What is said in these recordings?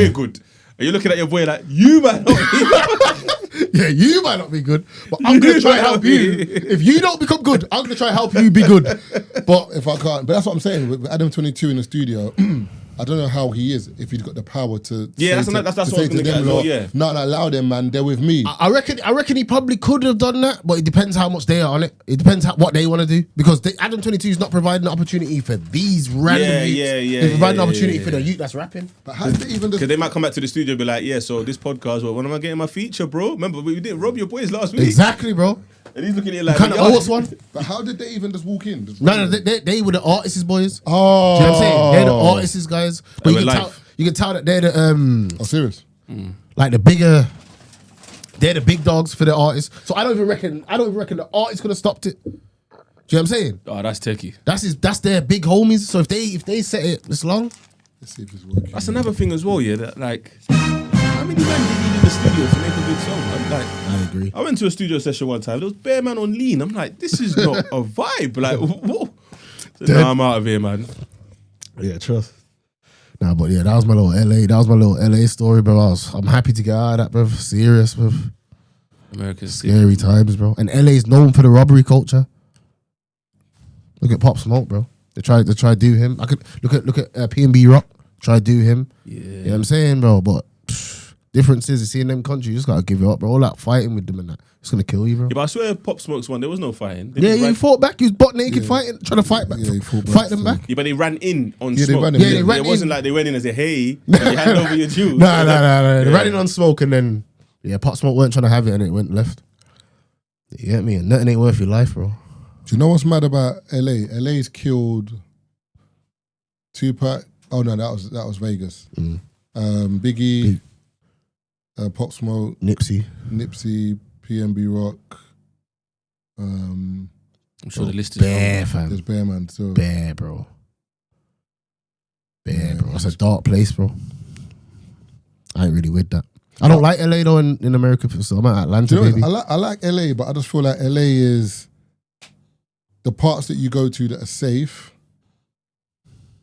we're good. And you're looking at your boy like, you might not be. Yeah, you might not be good, but I'm going to try and help you. If you don't become good, I'm going to try and help you be good. But if I can't, but that's what I'm saying. With Adam 22 in the studio, I don't know how he is if he's got the power to. Yeah, that's what I was going to get as well, yeah. Not allow them, man. They're with me. I reckon he probably could have done that, but it depends how much they are on it. It depends what they want to do, because Adam 22 is not providing an opportunity for these random youths. He's providing an opportunity for the youth that's rapping. But how did they even? Because they might come back to the studio and be like, yeah, so this podcast, well, when am I getting my feature, bro? Remember, we didn't rob your boys last week. Exactly, bro. And he's looking at it like, you kind of owe us one. But how did they even just walk in? No, they were the artists, boys. Oh, do you know what I'm saying? They're the artists, guys. But you can tell that they're the Oh, serious? Like the bigger. They're the big dogs for the artists. So I don't even reckon the artists could have stopped it. Do you know what I'm saying? Oh, that's turkey. That's their big homies. So if they set it this long, let's see if it's working. That's another thing as well, yeah. That like, how many men do you need in the studio to make a good song? I agree. I went to a studio session one time. There was bare man on lean. I'm like, this is not a vibe. Like, whoa. So now I'm out of here, man. Yeah, trust. Nah, but yeah, that was my little LA. That was my little LA story, bro. I'm happy to get out of that, bro. Serious, bro. America's scary times, bro. And LA is known for the robbery culture. Look at Pop Smoke, bro. They try to do him. I could look at P&B Rock. Try to do him. Yeah. You know what I'm saying, bro? But difference is, you see in them countries, you just gotta give it up, bro. All that fighting with them and that, it's gonna kill you, bro. Yeah, but I swear Pop Smoke's one, there was no fighting. He fought back. He was butt naked fighting, trying to fight back. Yeah, fight them back. Yeah, but they ran in on Smoke. They ran in. It wasn't like they went in and said, hey, you hand over your juice. No. They ran in on Smoke, and then Pop Smoke weren't trying to have it, and it went left. You get me? And nothing ain't worth your life, bro. Do you know what's mad about LA? LA's killed Tupac. Oh no, that was Vegas. Biggie, Pop Smoke, Nipsey, PNB Rock. I'm sure the list is bare, fam. There's bare, man. So bare, bro. Bare, bro. It's a dark place, bro. I ain't really with that. I don't like LA though in America, so I'm at Atlanta, baby. I like LA, but I just feel like LA is the parts that you go to that are safe.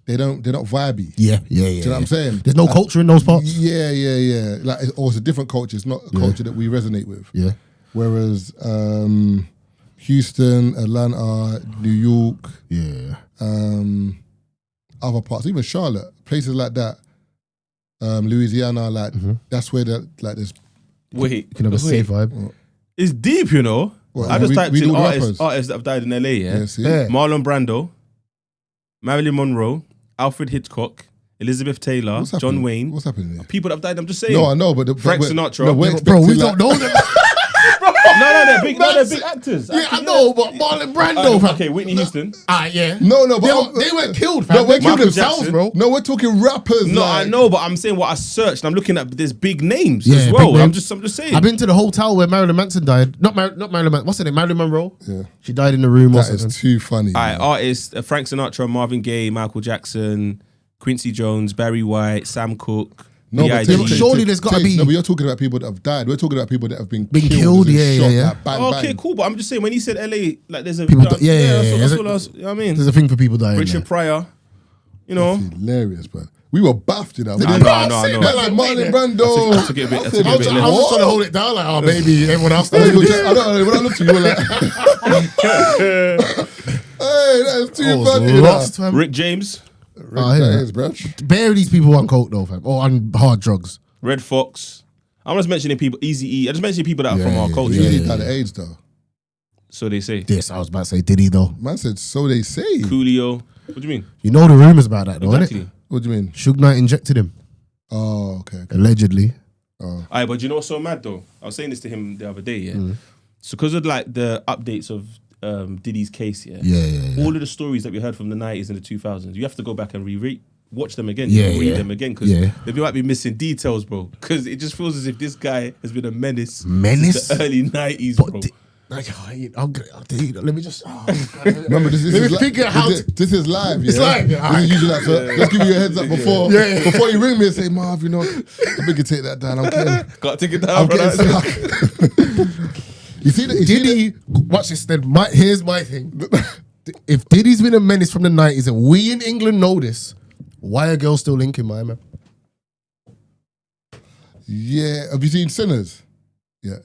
They're not vibey. Yeah. Do you know what I'm saying? There's no culture in those parts. Yeah. Like, it's a different culture. It's not a culture that we resonate with. Yeah. Whereas Houston, Atlanta, New York, other parts, even Charlotte, places like that, Louisiana, like that's where there's. Wait, you can have a safe vibe. It's deep, you know. I just typed in artists that have died in LA. Yeah. Marlon Brando, Marilyn Monroe, Alfred Hitchcock, Elizabeth Taylor, John Wayne. What's happening there? People that have died, I'm just saying. No, I know, but Frank Sinatra. No, bro, we don't know them. No, they're big. No, they're big actors. Yeah, I know, but Marlon Brando. Okay, Whitney Houston. Yeah. No, but they weren't killed. Fam. No, They killed themselves, bro. No, we're talking rappers. No, like. I know, but I'm saying what I searched. And I'm looking at there's big names as well. I'm just saying. I've been to the hotel where Marilyn Manson died. Not Marilyn Manson. What's her name? Marilyn Monroe. Yeah, she died in the room. That is too funny. All right, artists: Frank Sinatra, Marvin Gaye, Michael Jackson, Quincy Jones, Barry White, Sam Cooke. No, but surely there's got to be. No, but you're talking about people that have died. We're talking about people that have been killed. Yeah. Like, bang, okay, bang. Cool. But I'm just saying when he said LA, like there's a people. That's what I was. You know what I mean, there's a thing for people dying. Richard Pryor. You know, that's hilarious, bro. We were baffed, you know. I know. Like Marlon Brando. That's a bit. I was just trying to hold it down, like, oh, maybe everyone else. I don't. When I looked at you, you were like, hey, that's too funny. Rick James. Bare these people on coke though, fam, or on hard drugs. Red Fox. I'm just mentioning people. Eazy-E. I just mentioning people that are from our culture. He died of AIDS though. So they say. Yes, I was about to say Diddy though. Man said so they say. Coolio. What do you mean? You know the rumors about that though, exactly. Innit? What do you mean? Suge Knight injected him. Oh, okay. Allegedly. Oh. Alright, but you know what's so mad though? I was saying this to him the other day, yeah. So because of like the updates of Diddy's case, yeah. all of the stories that we heard from the 90s and the 2000s, you have to go back and watch them again, read them again, because they might be missing details, bro. Because it just feels as if this guy has been a menace since the early 90s, bro. Let me just. Remember, this is live. It's live. Yeah, this is usually like, so let's give you a heads up before you ring me and say, Marv, you know, I think you take that down. I'm kidding. Gotta take it down, bro. You see that Diddy? Watch this. Then here's my thing. If Diddy's been a menace from the 90s and we in England know this, why are girls still linking my man? Yeah, have you seen Sinners? Yeah.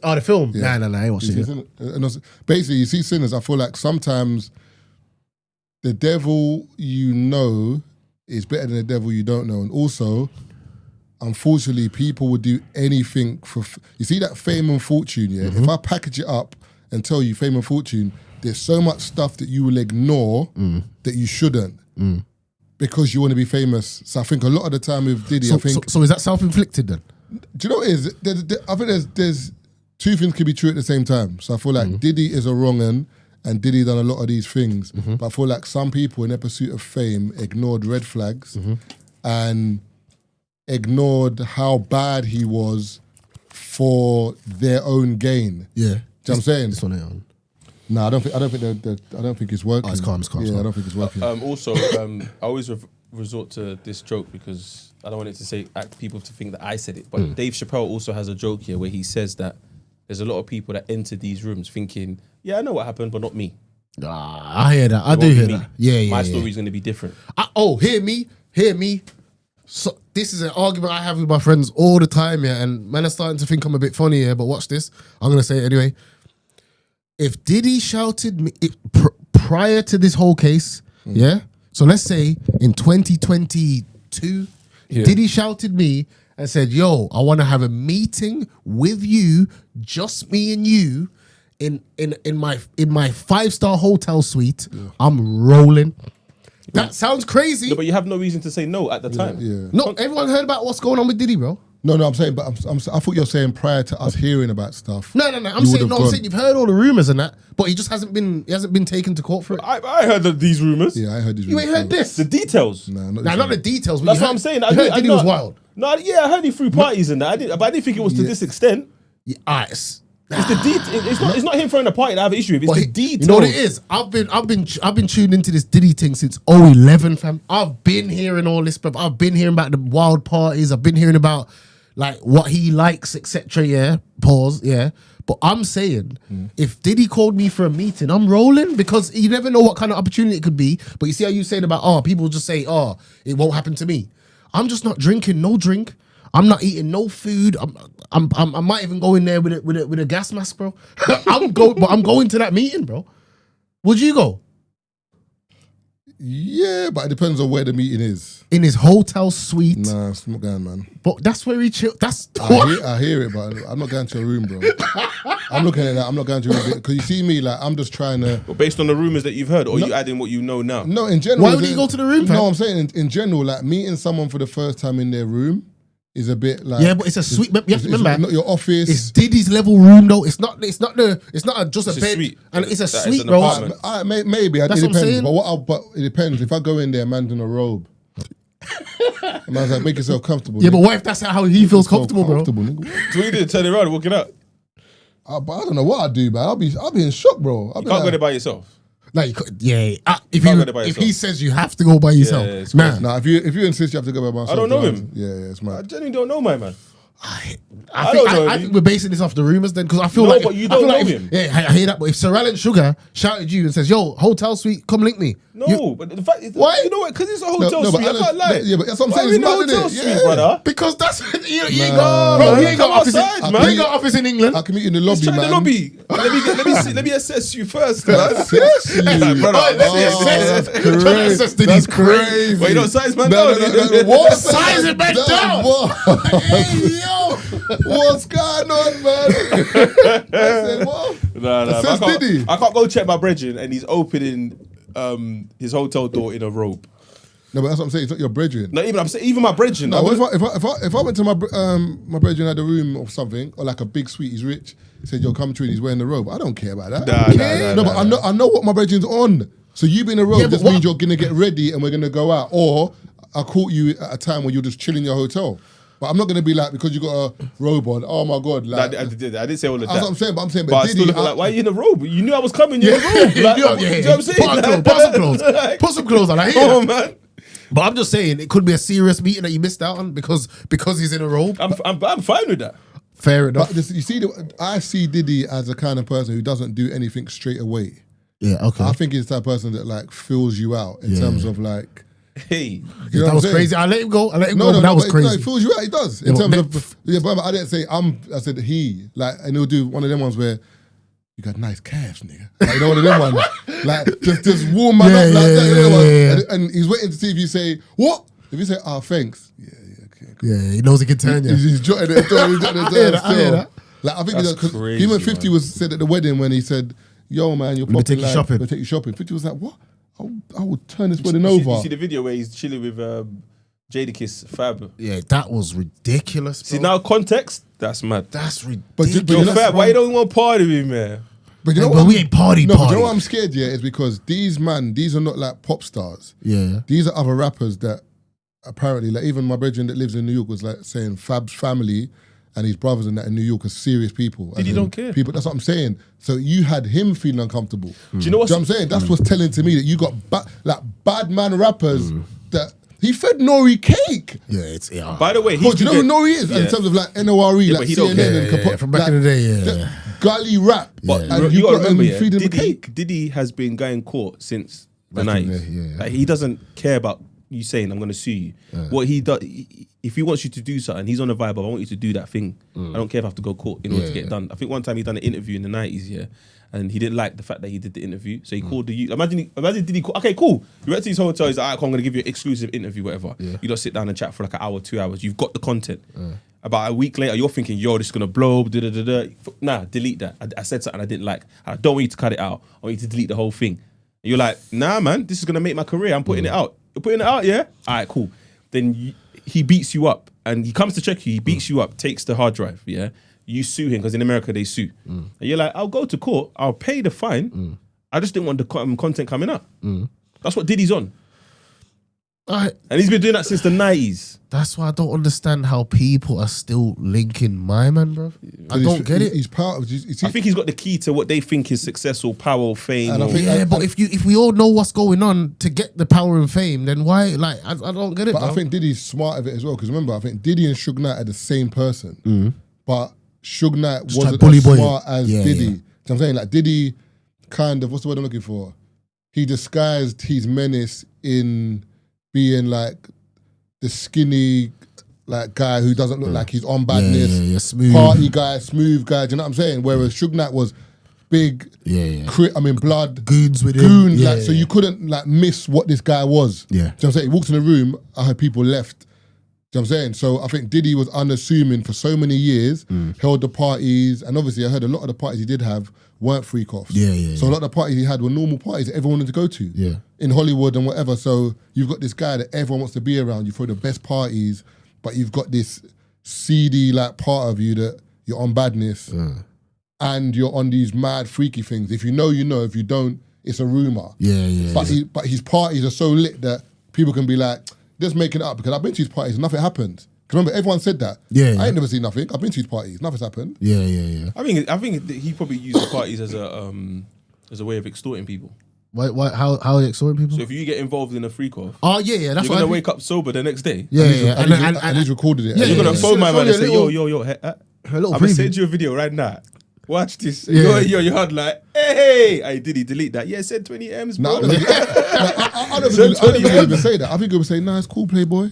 Oh, the film? Yeah. Nah, I ain't watched it yet. And also, basically, you see Sinners, I feel like sometimes the devil you know is better than the devil you don't know. And also, unfortunately, people would do anything for... You see that fame and fortune, yeah? If I package it up and tell you fame and fortune, there's so much stuff that you will ignore that you shouldn't because you want to be famous. So I think a lot of the time with Diddy, So is that self-inflicted then? Do you know what it is? I think there's two things can be true at the same time. So I feel like Diddy is a wrong un, and Diddy done a lot of these things. But I feel like some people in their pursuit of fame ignored red flags and ignored how bad he was for their own gain. Yeah. Do you know what I'm saying? This one ain't on. No, I don't think it's working. Oh, it's calm. Yeah, I don't think it's working. Also, I always resort to this joke because I don't want it to people to think that I said it. But Dave Chappelle also has a joke here where he says that there's a lot of people that enter these rooms thinking, yeah, I know what happened, but not me. I hear that. I do hear that. Yeah. My story's going to be different. Hear me. So this is an argument I have with my friends all the time, yeah, and man, I'm starting to think I'm a bit funny here, but watch this. I'm going to say it anyway. If Diddy shouted me prior to this whole case, yeah, so let's say in 2022, Diddy shouted me and said, yo, I want to have a meeting with you, just me and you, in my 5-star hotel suite. I'm rolling. That sounds crazy. No, but you have no reason to say no at the time. Yeah. No, everyone heard about what's going on with Diddy, bro. No, I'm saying, but I thought you were saying prior to us hearing about stuff. No. I'm saying you've heard all the rumors and that, but he hasn't been taken to court for it. I heard these rumors. Yeah, I heard these You rumors. ain't heard this? The details. Not the details. But That's what I'm saying. I heard Diddy was wild. No, I heard he threw parties and that. But I didn't think it was to this extent. Yeah, it's the it's not him throwing a party that I have an issue with. It's the details. You know what it is? I've been tuned into this Diddy thing since 2011, fam. I've been hearing all this, but I've been hearing about the wild parties. I've been hearing about like what he likes, etc. Yeah, pause. Yeah, but I'm saying if Diddy called me for a meeting, I'm rolling because you never know what kind of opportunity it could be. But you see how you saying about people just say it won't happen to me. I'm just not drinking no drink. I'm not eating no food. I might even go in there with a gas mask, bro. I'm going to that meeting, bro. Would you go? Yeah, but it depends on where the meeting is. In his hotel suite. Nah, it's not going, man. But that's where he chill. I hear it, but I'm not going to a room, bro. I'm looking at that. I'm not going to a room because you see me like I'm just trying to. But based on the rumors that you've heard, or you adding what you know now? No, in general. Why would you go to the room? No, I'm saying in general, like meeting someone for the first time in their room is a bit like but it's a suite. You have to remember, not your office. It's Diddy's level room though. It's not just a bed, suite. and it's a That suite, is an bro. apartment. Maybe it That's what I'm depends. saying. But it depends. If I go in there, man's in a robe. Man's like, make yourself comfortable. Yeah, but what if that's how he feels comfortable, bro? Nigga. So what you did? Turn around and walking out. But I don't know what I'd do, man. I'll be in shock, bro. You can't go there by yourself. Like, you could, yeah. If he says you have to go by yourself, it's nah. if you insist you have to go by myself, I don't know him. Yeah, it's mad. I genuinely don't know my man. I think we're basing this off the rumors then, because I feel like but you don't know him. Yeah, I hear that. But if Sir Alan Sugar shouted you and says, "Yo, hotel suite, come link me," But the fact is, why? you know what? Because it's a hotel but suite. I can't lie. Yeah, but that's what I'm Why saying. are we in a hotel suite, brother? Because that's you ain't Nah, got, bro. man. You ain't got office. Outside, man. You ain't got office in England. I can meet you in the lobby, Let's try man. the lobby. Let me assess you first, man. Assess you? Brother, Let me assess. That's That's crazy. Wait, you don't size man No, down. What? Size it back down. Hey, yo. What's going on, man? I said, what? Nah, Says Diddy. I can't go check my brethren and he's opening his hotel door in a robe. No, but that's what I'm saying. It's not your brethren. No, I'm saying even my brethren. No, if I went to my brethren had a room or something, or like a big suite, he's rich, said, yo, come to and he's wearing the robe. I don't care about that. But I know what my brethren's on. So you being in a robe just means you're going to get ready and we're going to go out. Or I caught you at a time when you're just chilling in your hotel. But I'm not going to be like, because you got a robe on, oh my God. Like, I didn't say all of that. That's what I'm saying, but But I still Diddy, look like, why are you in a robe? You knew I was coming, you're in a robe. Like, you know what I'm saying? Put some clothes. Put some clothes on. I hear Oh, that. man. But I'm just saying, it could be a serious meeting that you missed out on because he's in a robe. I'm fine with that. Fair enough. But you see, I see Diddy as a kind of person who doesn't do anything straight away. Yeah, okay. I think he's the type of person that like fills you out in terms of like, Hey, that was crazy. I let him go. No, that was crazy. No, it feels you right. He does in terms of but I didn't say I said he like, and he'll do one of them ones where you got nice calves, nigga. Like, you know, one of them ones, like just warm man up like that. And he's waiting to see if you say what. If you say, "Oh, thanks," okay, cool. Yeah, he knows he can turn you. He's jotting it. I hear that. Like I think that's crazy, even 50 was said at the wedding when he said, "Yo, man, you're popping. Take you shopping. Take you shopping." 50 was like, "What? I will turn this wedding over." You see the video where he's chilling with Jadakiss, Fab. Yeah, that was ridiculous. Bro. See now context, that's mad. That's ridiculous. But Fab, why you don't want to party with me, man? But you know we ain't party. No, but you know what I'm scared, is because these are not like pop stars. Yeah. These are other rappers that apparently, like even my brethren that lives in New York was like saying Fab's family and his brothers and that in New York are serious people. Diddy don't care. People, that's what I'm saying. So you had him feeling uncomfortable. Do you know what I'm saying? That's what's telling to me that you got bad man rappers that he fed Nori cake. Yeah, By the way, do you know who Nori is in terms of like NORE, like he don't CNN and from back in the day, gully rap. But and you got to remember, feeding him cake. Diddy has been going court since the Back in 90s. the day, yeah. Like, he doesn't care about you saying I'm going to sue you. What he does, if he wants you to do something, he's on a vibe of I want you to do that thing. I don't care if I have to go court in order to get it done. I think one time he done an interview in the 90s, and he didn't like the fact that he did the interview, so he called the youth. Imagine Diddy call, okay, cool. You went to his hotel, he's like, all right, cool, I'm going to give you an exclusive interview, whatever. You don't sit down and chat for like an hour, 2 hours. You've got the content. About a week later, you're thinking, yo, this is going to blow, Nah, delete that. I said something I didn't like. I don't want you to cut it out. I want you to delete the whole thing. And you're like, nah, man, this is going to make my career. I'm putting it out. You're putting it out, yeah? All right, cool. Then he beats you up, and he comes to check you, he beats you up, takes the hard drive, yeah? You sue him, because in America, they sue. And you're like, I'll go to court, I'll pay the fine. I just didn't want the content coming up. That's what Diddy's on. And he's been doing that since the 90s. That's why I don't understand how people are still linking my man, bro. I don't get it. He's part of. I think he's got the key to what they think is success or power or fame. But if we all know what's going on to get the power and fame, then why? Like, I don't get it. But I think Diddy's smart of it as well, because remember, I think Diddy and Suge Knight are the same person, but Suge Knight wasn't as smart as Diddy. You know what I'm saying, like Diddy, kind of, what's the word I'm looking for? He disguised his menace in being like the skinny like guy who doesn't look like he's on badness, smooth party guy, smooth guy. Do you know what I'm saying? Whereas Suge Knight was big, blood, goons with him. So you couldn't like miss what this guy was. Yeah, do you know what I'm saying? He walks in the room, I heard people left. Do you know what I'm saying? So I think Diddy was unassuming for so many years, held the parties, and obviously I heard a lot of the parties he did have weren't freak-offs. So a lot of the parties he had were normal parties that everyone wanted to go to in Hollywood and whatever. So you've got this guy that everyone wants to be around. You throw the best parties, but you've got this seedy like part of you that you're on badness and you're on these mad freaky things. If you know, you know. If you don't, it's a rumor. But his parties are so lit that people can be like, just making it up, because I've been to his parties and nothing happened. Remember, everyone said that. I ain't never seen nothing. I've been to his parties, nothing's happened. I think he probably used the parties as a way of extorting people. Why? How are they extorting people? So if you get involved in a freak off, that's you're gonna wake up sober the next day. And he's recorded it. You're gonna phone my man and say, yo, I'm gonna send you a video right now. Watch this. You're hard like, hey, I did he delete that? Yeah, said 20 M's, bro. I don't even say that. I think he would say, nah, it's cool, Playboy.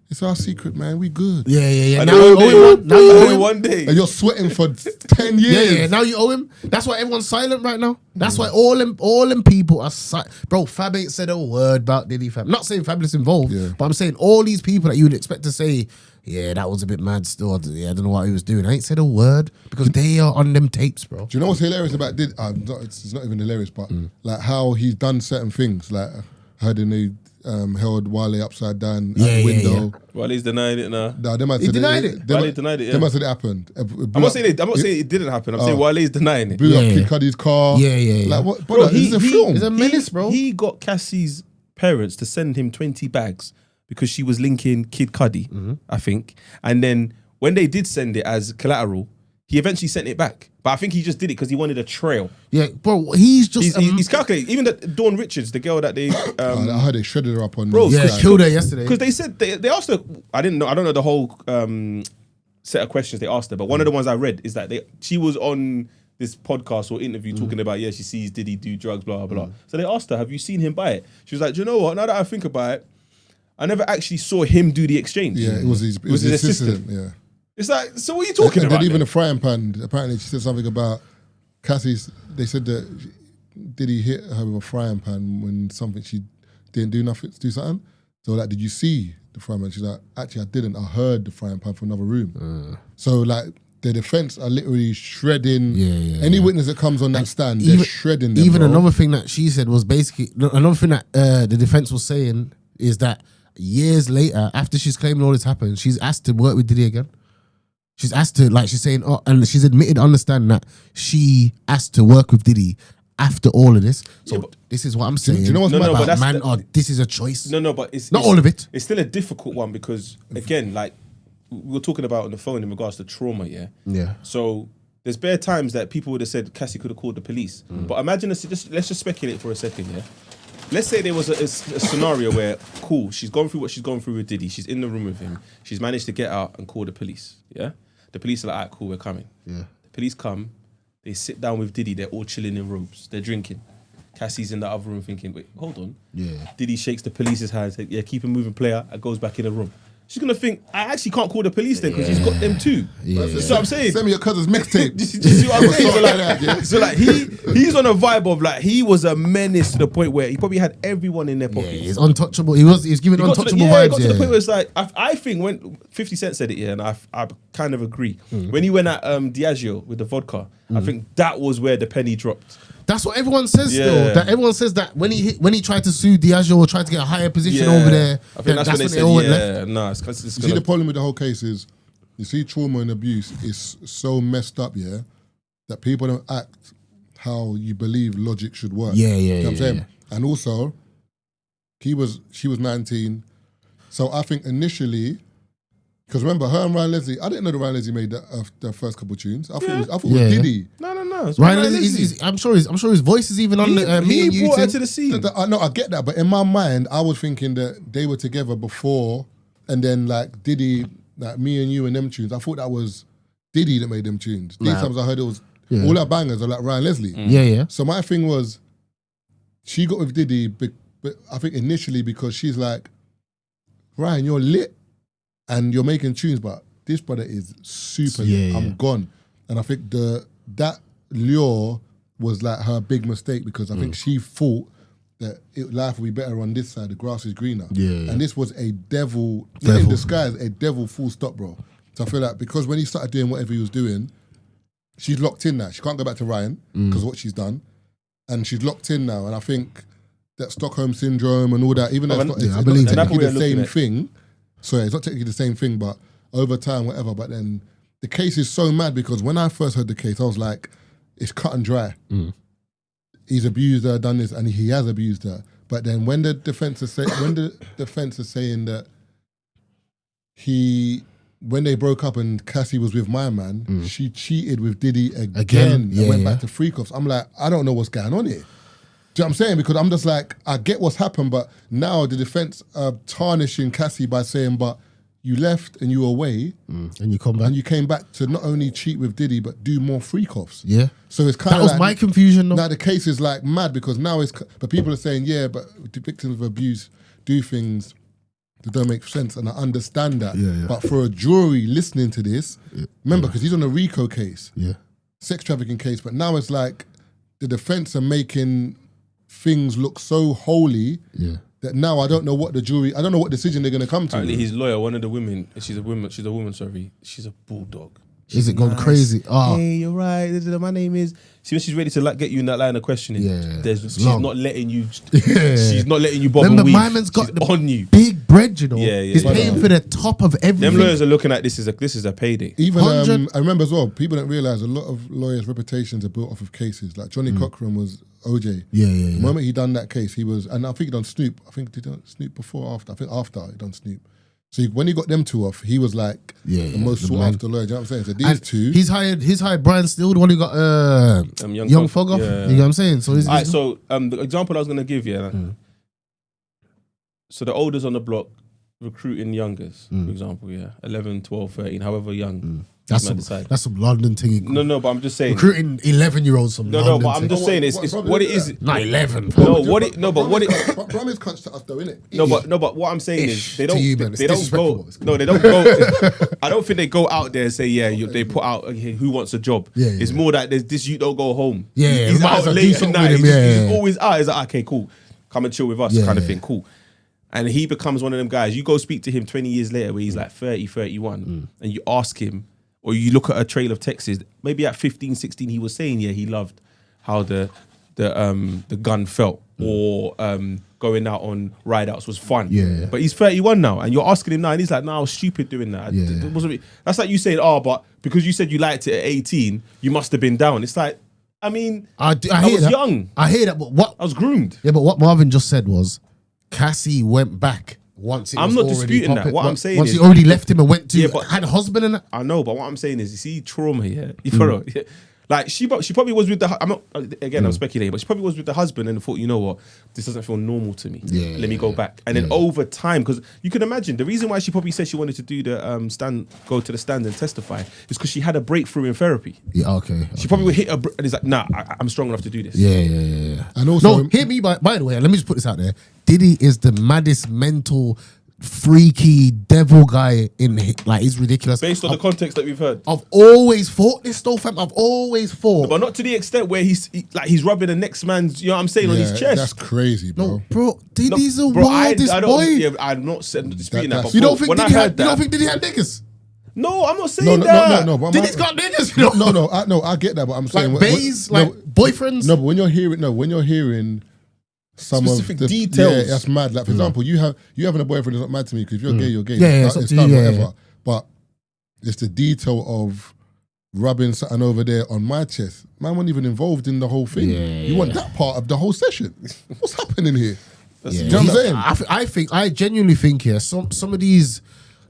It's our secret, man. We good. Now you owe him one day. And you're sweating for 10 years. Now you owe him. That's why everyone's silent right now. That's why all them people are silent. Bro, Fab ain't said a word about Diddy, fam. Not saying Fabulous involved, but I'm saying all these people that you would expect to say, yeah, that was a bit mad still. I don't know what he was doing. I ain't said a word because they are on them tapes, bro. Do you know what's hilarious about Diddy? It's not even hilarious, but like how he's done certain things. Like I heard he held Wale upside down at the window. Wale's denying it now. No, they might he denied it. Wale denied it. They must have it happened. I'm not saying it didn't happen. I'm saying Wale's denying it. Blew up Kid Cudi's car. Like what? Bro, this is a film. It's a menace, bro. He got Cassie's parents to send him 20 bags because she was linking Kid Cudi, I think. And then when they did send it as collateral, he eventually sent it back. But I think he just did it because he wanted a trail. Yeah, bro, he's calculating. Even that Dawn Richards, the girl that they... I heard they shredded her up on... Bro, killed her yesterday. Because they said, they asked her... I don't know the whole set of questions they asked her, but one of the ones I read is that she was on this podcast or interview talking about, she sees Diddy do drugs, blah, blah, blah. So they asked her, have you seen him buy it? She was like, do you know what? Now that I think about it, I never actually saw him do the exchange. Yeah, it was his assistant. Yeah. It's like, so what are you talking about? And then even the frying pan, apparently she said something about Cassie's, they said that Diddy hit her with a frying pan when she didn't do nothing to do something. So like, did you see the frying pan? She's like, actually I didn't. I heard the frying pan from another room. So like, the defense are literally shredding any witness that comes on that stand. They're shredding them. Even another thing that she said was basically another thing that the defense was saying is that years later, after she's claiming all this happened, she's asked to work with Diddy again. She's asked to, like, she's saying, and she's admitted, understand that she asked to work with Diddy after all of this. So this is what I'm saying. Do you know what's about man? This is a choice. No, but it's not all of it. It's still a difficult one because again, like, we were talking about on the phone in regards to trauma, Yeah. So there's bare times that people would have said Cassie could have called the police. But imagine, let's just speculate for a second, Let's say there was a scenario where, cool, she's gone through what she's gone through with Diddy. She's in the room with him. She's managed to get out and call the police, The police are like, all right, cool, we're coming. Yeah. The police come, they sit down with Diddy, they're all chilling in robes, they're drinking. Cassie's in the other room thinking, wait, hold on. Yeah. Diddy shakes the police's hand, says, yeah, keep him moving, player, and goes back in the room. She's gonna think, I actually can't call the police then because he's got them too. That's what I'm saying. Send me your cousin's mixtape. Do you see what I'm saying? So like he's on a vibe of like he was a menace to the point where he probably had everyone in their pockets. Yeah, he's untouchable. He's giving untouchable vibes. He got to the point where it's like I think when 50 Cent said it, and I kind of agree. When he went at Diageo with the vodka, I think that was where the penny dropped. That's what everyone says though. That everyone says that when he tried to sue Diageo or tried to get a higher position over there, I think that's when they said, left. No, it's you see, the problem with the whole case is, you see, trauma and abuse is so messed up, that people don't act how you believe logic should work. You know what I'm saying? And also, she was 19, so I think initially, because remember, her and Ryan Leslie, I didn't know that Ryan Leslie made the first couple tunes. I thought it was Diddy. No. Ryan Leslie, I'm sure his voice is even on the Me and You brought her thing. to the scene. No, I get that, but in my mind, I was thinking that they were together before, and then like Diddy, like Me and You and them tunes. I thought that was Diddy that made them tunes. These times I heard it was all our bangers are like Ryan Leslie. Yeah. So my thing was, she got with Diddy, but I think initially because she's like, Ryan, you're lit and you're making tunes, but this brother is super lit. I'm gone. And I think that lure was like her big mistake because I think she thought that life would be better on this side, the grass is greener. And this was a devil in disguise, a devil full stop, bro. So I feel like because when he started doing whatever he was doing, she's locked in now. She can't go back to Ryan because of what she's done. And she's locked in now. And I think that Stockholm Syndrome and all that, even though it's not technically the same thing. Sorry, it's not technically the same thing, but over time, whatever. But then the case is so mad because when I first heard the case, I was like, it's cut and dry. He's abused her, done this, and he has abused her. But then when the defense is saying that when they broke up and Cassie was with my man, she cheated with Diddy again and went back to freak offs. I'm like, I don't know what's going on here. Do you know what I'm saying? Because I'm just like, I get what's happened, but now the defense are tarnishing Cassie by saying, but you left and you were away. And you come back. And you came back to not only cheat with Diddy, but do more freak offs. Yeah. So it's kind of that was my confusion though. Now the case is like mad because now but people are saying, but the victims of abuse do things that don't make sense. And I understand that. But for a jury listening to this, remember, because he's on a RICO case, sex trafficking case, but now it's like the defense are making things look so holy that now I don't know what decision they're going to come to. Apparently his lawyer, one of the women, she's a woman, sorry, she's a bulldog. Is it gone crazy? Oh. Hey, you're right. My name is. See, when she's ready to get you in that line of questioning, she's not letting you. She's not letting you bob and weave. Remember, my man's got she's on you. Big bread, you know. He's Yeah. paying for the top of everything. Them lawyers are looking at this as a payday. Even I remember as well. People don't realize a lot of lawyers' reputations are built off of cases. Like Johnny Cochran was OJ. The moment he done that case, he was, and I think he done Snoop. I think he done Snoop before or after. I think after he done Snoop. So when he got them two off, he was like the most sought after lawyer. Do you know what I'm saying? So these two, he's hired Brian Steele, the one who got Young Fog off. You know what I'm saying? So the example I was gonna give you, so the olders on the block recruiting youngers, for example, 11, 12, 13, however young, That's some London thing. No, but I'm just saying. Recruiting 11-year-olds from London. No, but I'm just saying it's what it is. Not 11. Brum is crunch to us though, innit? No, but what I'm saying is they don't go. No, they don't go. I don't think they go out there and say they put out who wants a job. It's more that there's this you don't go home. He's out late at night. He's always out. He's like, okay, cool, come and chill with us, kind of thing, cool. And he becomes one of them guys. You go speak to him 20 years later, where he's like 30, 31, and you ask him. Or you look at a trail of texts, maybe at 15, 16, he was saying, he loved how the gun felt, or going out on ride-outs was fun. But he's 31 now, and you're asking him now, and he's like, no, I was stupid doing that. That's like you saying, but because you said you liked it at 18, you must have been down. It's like, I mean, I was young. I hear that, but what? I was groomed. Yeah, but what Marvin just said was, Cassie went back. I'm not disputing that. What I'm saying once is, he already left him and went to had a husband and that. I know, but what I'm saying is, you see trauma here. You follow? Like she probably was with the. I'm not again. I'm speculating, but she probably was with the husband and thought, you know what, this doesn't feel normal to me. Let me go back. And then over time, because you can imagine the reason why she probably said she wanted to do the go to the stand and testify is because she had a breakthrough in therapy. She probably would hit a and he's like, nah, I'm strong enough to do this. And also, hear me. By the way, let me just put this out there. Diddy is the maddest mental, freaky devil guy in it's ridiculous. Based on the context that we've heard, I've always thought this though, fam. I've always thought, but not to the extent where he's rubbing the next man's, you know what I'm saying, on his chest. That's crazy, bro. No, bro, Diddy's the wildest boy. I'm not disputing that. But you don't think Diddy had niggas? No, I'm not saying that. No. Diddy's got niggas. You know? No, I get that, but I'm saying bays, boyfriends. No, but when you're hearing some specific of the details, that's mad. Like for example, you having a boyfriend is not mad to me because if you're gay, you're gay. It's done, whatever. But it's the detail of rubbing something over there on my chest. Man wasn't even involved in the whole thing. You want that part of the whole session? What's happening here? You know what I'm saying? I genuinely think some of these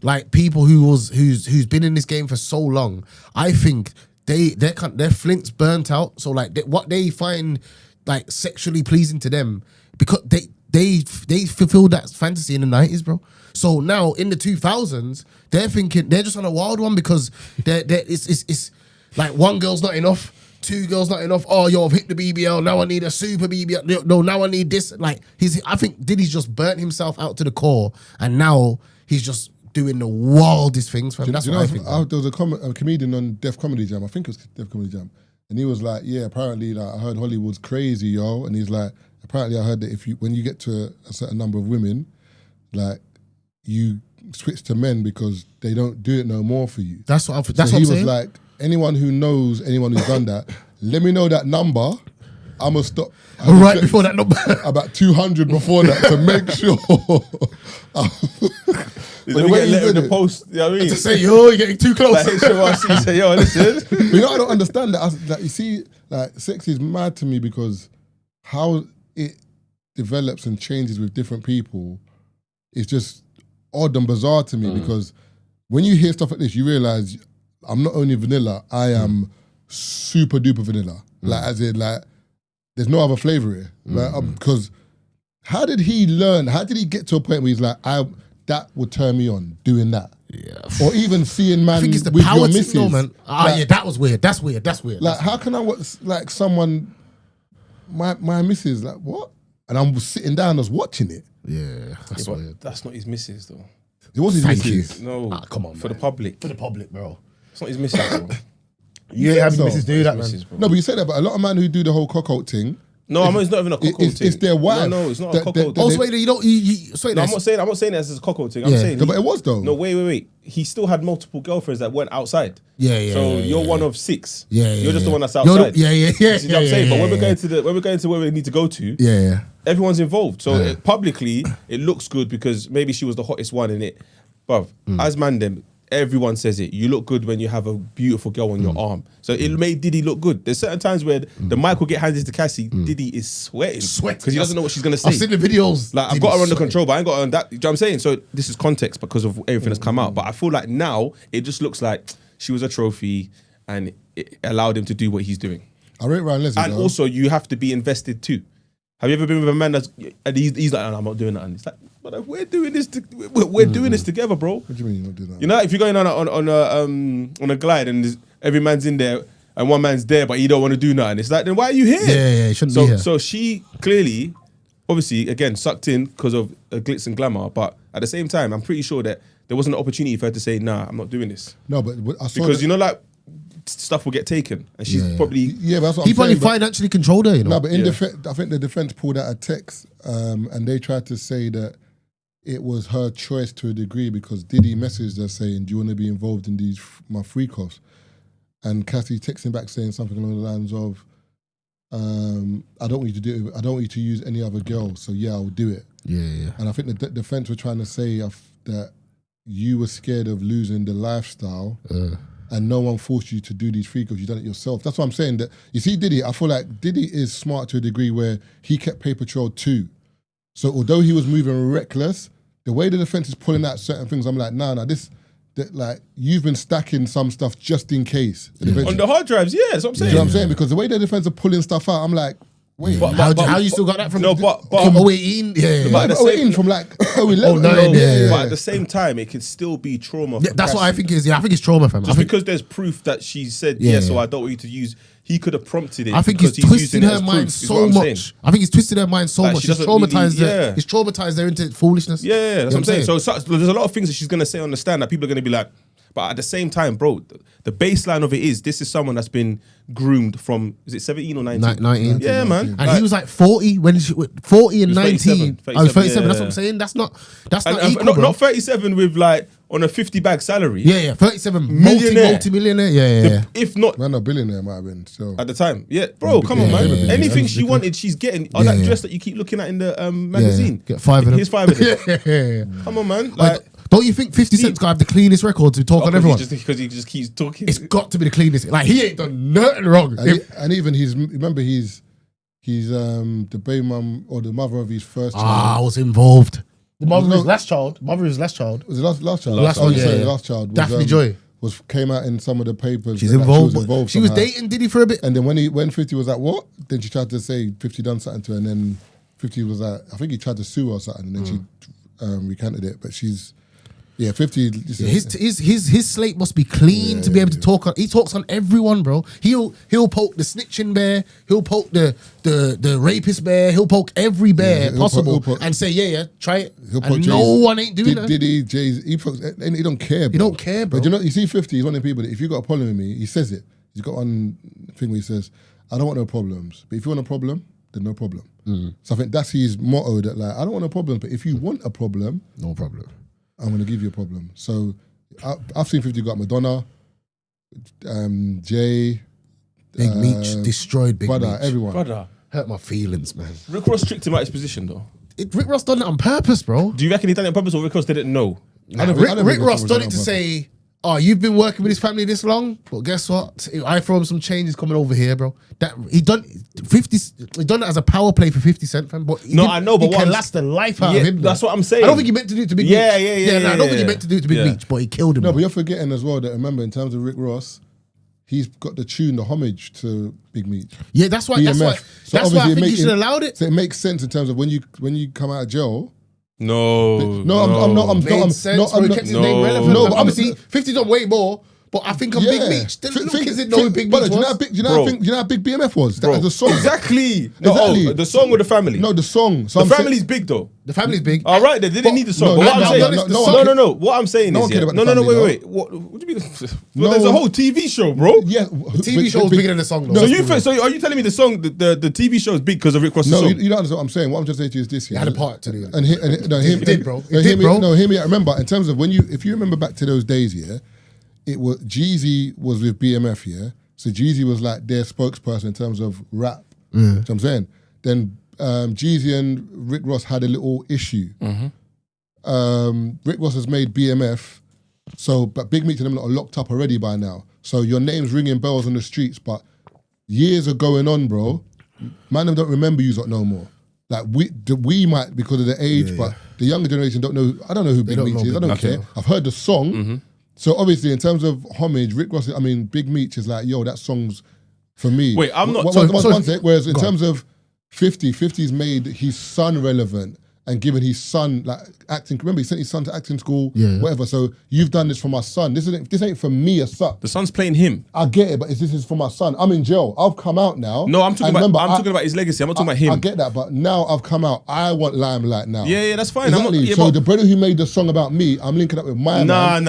like people who's been in this game for so long, I think their flint's burnt out. So like what they find like sexually pleasing to them, because they fulfilled that fantasy in the 90s, bro. So now in the 2000s, they're thinking they're just on a wild one because it's like one girl's not enough, two girls not enough. Oh, yo, I've hit the BBL. Now I need a super BBL. No, now I need this. Like I think Diddy's just burnt himself out to the core, and now he's just doing the wildest things. That's what I think. There was a comedian on Def Comedy Jam. I think it was Def Comedy Jam. And he was like, apparently, like, I heard Hollywood's crazy, yo. And he's like, apparently I heard that when you get to a certain number of women, like, you switch to men because they don't do it no more for you. That's what I'm saying. He was like, anyone who's done that, let me know that number. I'm going to stop. Right before that number. About 200 before that to make sure. Let me get a letter in the post. You know what I mean? To say, yo, you're getting too close. Like HMRC say, yo, listen. You know, I don't understand that. You see, like, sex is mad to me because how it develops and changes with different people is just odd and bizarre to me because when you hear stuff like this, you realize I'm not only vanilla, I am super duper vanilla. Like, as in, like, there's no other flavor here. Because how did he learn? How did he get to a point where he's like, that would turn me on doing that? Or even seeing man. I think it's the with power your to missus. know, man. That was weird. That's weird. Like, how can I watch like someone, my missus, like what? And I'm sitting down, just watching it. Yeah, that's weird. That's not his missus though. It was his missus. No, come on, for man. the public. For the public, bro. It's not his missus, bro. You ain't having missus do that, man. No, but you say that, but a lot of men who do the whole cockout thing. No, it's not even a cockout thing. It's their wife. No, it's not a cockout thing. Oh, wait, you don't. No, I'm not saying that as a cockout thing. I'm saying, but it was though. No, wait. He still had multiple girlfriends that weren't outside. So you're one of six. You're just the one that's outside. You see what I'm saying? But when we're going to where we need to go to, everyone's involved. So publicly, it looks good because maybe she was the hottest one in it. But as man, them. Everyone says it. You look good when you have a beautiful girl on your arm. So it made Diddy look good. There's certain times where the mic will get handed to Cassie. Diddy is sweating because he doesn't know what she's gonna say. I've seen the videos. Like, I've got her under control, but I ain't got her on that. You know what I'm saying? So this is context because of everything that's come out. But I feel like now it just looks like she was a trophy and it allowed him to do what he's doing. I rate Ryan Leslie. And also, you have to be invested too. Have you ever been with a man and he's like, no, I'm not doing that? And it's like, But we're doing this. We're doing this together, bro. What do you mean you're not doing that? You know, if you're going on a glide and every man's in there and one man's there, but you don't want to do nothing, it's like, then why are you here? Yeah, you shouldn't be here. So she clearly, obviously, again, sucked in because of glitz and glamour. But at the same time, I'm pretty sure that there wasn't an opportunity for her to say, "Nah, I'm not doing this." No, but I saw because you know, like stuff will get taken, and she's probably but that's what he I'm probably saying, but- financially controlled her, you know. No, but in defense, I think the defense pulled out a text, and they tried to say that it was her choice to a degree because Diddy messaged her saying, "Do you want to be involved in my freak offs?" And Cassie texting back saying something along the lines of, "I don't want you to do it. I don't want you to use any other girl. So yeah, I'll do it." Yeah. And I think the defense were trying to say that you were scared of losing the lifestyle. And no one forced you to do these freak offs. You've done it yourself. That's what I'm saying. That you see, Diddy. I feel like Diddy is smart to a degree where he kept paper trail too. So although he was moving reckless, the way the defense is pulling out certain things, I'm like, nah, like you've been stacking some stuff just in case. on the hard drives. Yeah, that's what I'm saying. You know what I'm saying? Because the way the defense are pulling stuff out, I'm like, wait, How you still got that from? No, but from 018? Yeah. But at the same- from like 011. Oh, nine, yeah. But at the same time, it could still be trauma. Yeah, that's what I think is. Yeah, I think it's trauma, fam. Just because there's proof that she said yes, so I don't want you to use. He could have prompted it. I think because he's twisted using it her as mind proof, is so what I'm much. saying. I think he's twisted her mind so Like, much. she He's doesn't traumatized really- her. He's traumatized her into foolishness. Yeah, that's what I'm saying. saying. So there's a lot of things that she's gonna say on the stand that people are gonna be like, but at the same time, bro, the baseline of it is this is someone that's been groomed from, is it 17 or 19? 19. Yeah, man. And he was like 40 when 40 and He was 19. 37, I was 37. yeah. That's what I'm saying. That's not And equal, bro. not 37 with like on a 50 bag salary. Yeah. 37 Millionaire. multi-millionaire. Yeah. If not Man, a billionaire might have been. So at the time. Yeah, bro, come on, Yeah, man. yeah, yeah. Anything That's she wanted, she's getting. On that dress that you keep looking at in the magazine. Get 5 of them. Here's 5 of them. Yeah. Come on, man. Like, don't you think 50 Cent's got to have the cleanest record to talk on everyone? Because he just keeps talking. It's got to be the cleanest. Like, he ain't done nothing wrong. and even remember he's the baby mum or the mother of his first child. I was involved. The mother of his last child. Was it last child? Last one, yeah. The last child was, Daphne Joy. Came out in some of the papers. She's that involved. She was somehow. dating Diddy for a bit. And then when 50 was like, what? Then she tried to say 50 done something to her, and then 50 was like, I think he tried to sue her or something, and then she recanted it. But she's, 50. His slate must be clean to be able to talk on. He talks on everyone, bro. He'll poke the snitching bear. He'll poke the rapist bear. He'll poke every bear possible and say, try it. And no one ain't doing that. Diddy, Jay-Z, he don't care, bro. He don't care, bro. But you see 50, he's one of the people that if you got a problem with me, he says it. He's got one thing where he says, I don't want no problems. But if you want a problem, then no problem. So I think that's his motto, that like, I don't want a problem, but if you want a problem, No problem. I'm going to give you a problem. So I've seen 50 got Madonna, Jay, Big Meech destroyed Big Brother, Meech. everyone. Brother, Hurt my feelings, man. Rick Ross tricked him out his position though. Rick Ross done it on purpose, bro. Do you reckon he done it on purpose or Rick Ross didn't know? Rick Ross done it to say, oh, you've been working with his family this long? Well, guess what? I throw him some changes coming over here, bro. He done it as a power play for 50 Cent, fam. But I know, but he can last the life out of him. That's what I'm saying. I don't think he meant to do it to Big Meech. I don't think he meant to do it to Big Meech, but he killed him. No, but you're forgetting as well that, remember, in terms of Rick Ross, he's got the tune, the homage to Big Meech. Yeah, that's why. BMF. That's why I think obviously he should have allowed it. So it makes sense in terms of when you come out of jail. No, I'm not. Made sense, bro. He kept his name relevant. No, but obviously, 50 done way more. But I think on Big Meech, look is it knowing Big Meech was? Do you know how big BMF was? That was the song. Exactly. Exactly. The song or the family? No, the song. So the family's big though. The family's big. All right, they didn't need the song. But what I'm saying, no. What I'm saying is, wait. What do you mean? Well, there's a whole TV show, bro. Yeah, the TV show is bigger than the song. Though. So are you telling me the song, the TV show is big because of Rick Ross's song? No, you don't understand what I'm saying. What I'm just saying to you is this: it had a part to do. It did, bro. No, hear me out. Remember, in terms of if you remember back to those days, it was Jeezy was with BMF, so Jeezy was like their spokesperson in terms of rap. You know what I'm saying? Then Jeezy and Rick Ross had a little issue. Rick Ross has made BMF, but Big Meech and them are locked up already by now. So your name's ringing bells on the streets, but years are going on, bro. Man, them don't remember you no more. Like we might because of the age, but the younger generation don't know. I don't know who Big Meech is. I don't care. I've heard the song. So obviously, in terms of homage, Rick Ross, Big Meech is like, yo, that song's for me. Wait, I'm not. One sec. Whereas in terms of 50's made his son relevant, and given his son like acting. Remember, he sent his son to acting school, whatever. So you've done this for my son. This ain't for me as such. The son's playing him. I get it, but this is for my son. I'm in jail. I've come out now. No, I'm talking about his legacy. I'm not talking about him. I get that, but now I've come out. I want limelight now. Yeah, that's fine. Exactly. So the brother who made the song about me, I'm linking up with my man.